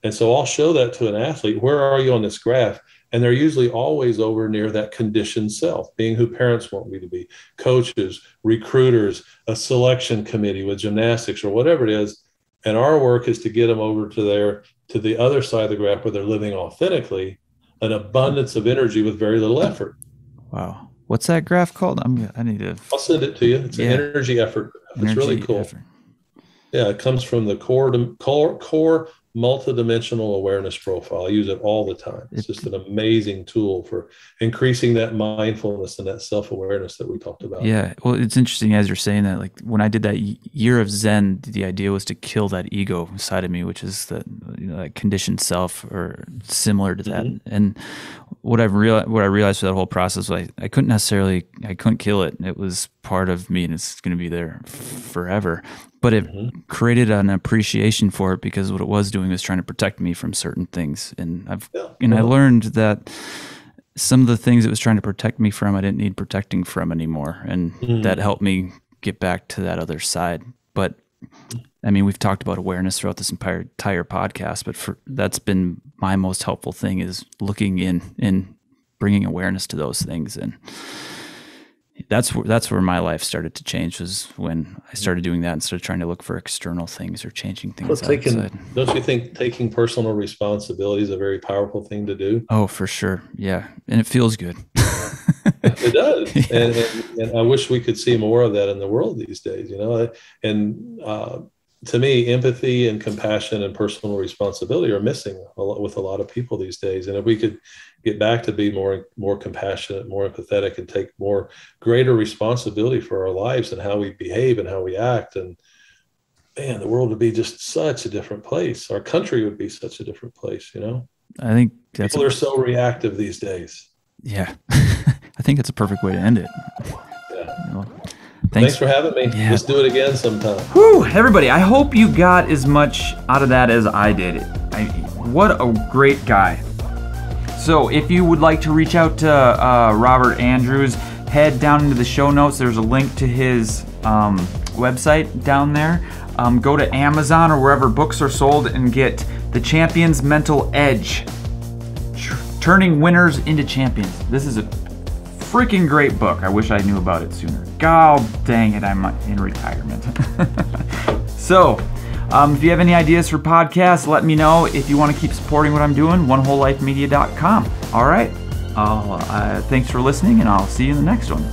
S2: And so I'll show that to an athlete. Where are you on this graph? And they're usually always over near that conditioned self, being who parents want me to be, coaches, recruiters, a selection committee with gymnastics or whatever it is. And our work is to get them over to the other side of the graph where they're living authentically, an abundance of energy with very little effort.
S3: Wow. What's that graph called? I need to.
S2: I'll send it to you. It's an energy effort. It's really cool. Effort. Yeah, it comes from the core multidimensional awareness profile. I use it all the time. It's just an amazing tool for increasing that mindfulness and that self-awareness that we talked about.
S3: Yeah. Well, it's interesting as you're saying that, like when I did that year of Zen, the idea was to kill that ego side of me, which is the that conditioned self or similar to that. Mm-hmm. And what I realized for that whole process was I couldn't kill it. It was part of me and it's going to be there forever. But it created an appreciation for it because what it was doing was trying to protect me from certain things. And I learned that some of the things it was trying to protect me from, I didn't need protecting from anymore. And that helped me get back to that other side. But I mean, we've talked about awareness throughout this entire podcast, but that's been my most helpful thing is looking in and bringing awareness to those things. And that's where my life started to change, was when I started doing that instead of trying to look for external things or changing things outside.
S2: Don't you think taking personal responsibility is a very powerful thing to do?
S3: Oh, for sure. Yeah. And it feels good.
S2: It does. Yeah. And I wish we could see more of that in the world these days, and to me, empathy and compassion and personal responsibility are missing with a lot of people these days. And if we could get back to be more compassionate, more empathetic, and take greater responsibility for our lives and how we behave and how we act, and man, the world would be just such a different place. Our country would be such a different place,
S3: I think
S2: people are so reactive these days.
S3: Yeah. I think it's a perfect way to end it.
S2: Yeah. Thanks for having me. Yeah. Let's do it again sometime.
S1: Whew, everybody, I hope you got as much out of that as I did. What a great guy. So if you would like to reach out to Robert Andrews, head down into the show notes. There's a link to his website down there. Go to Amazon or wherever books are sold and get The Champion's Mental Edge, Turning Winners into Champions. This is a freaking great book. I wish I knew about it sooner. God dang it, I'm in retirement. So, if you have any ideas for podcasts, let me know. If you want to keep supporting what I'm doing, onewholelifemedia.com. All right. Thanks for listening, and I'll see you in the next one.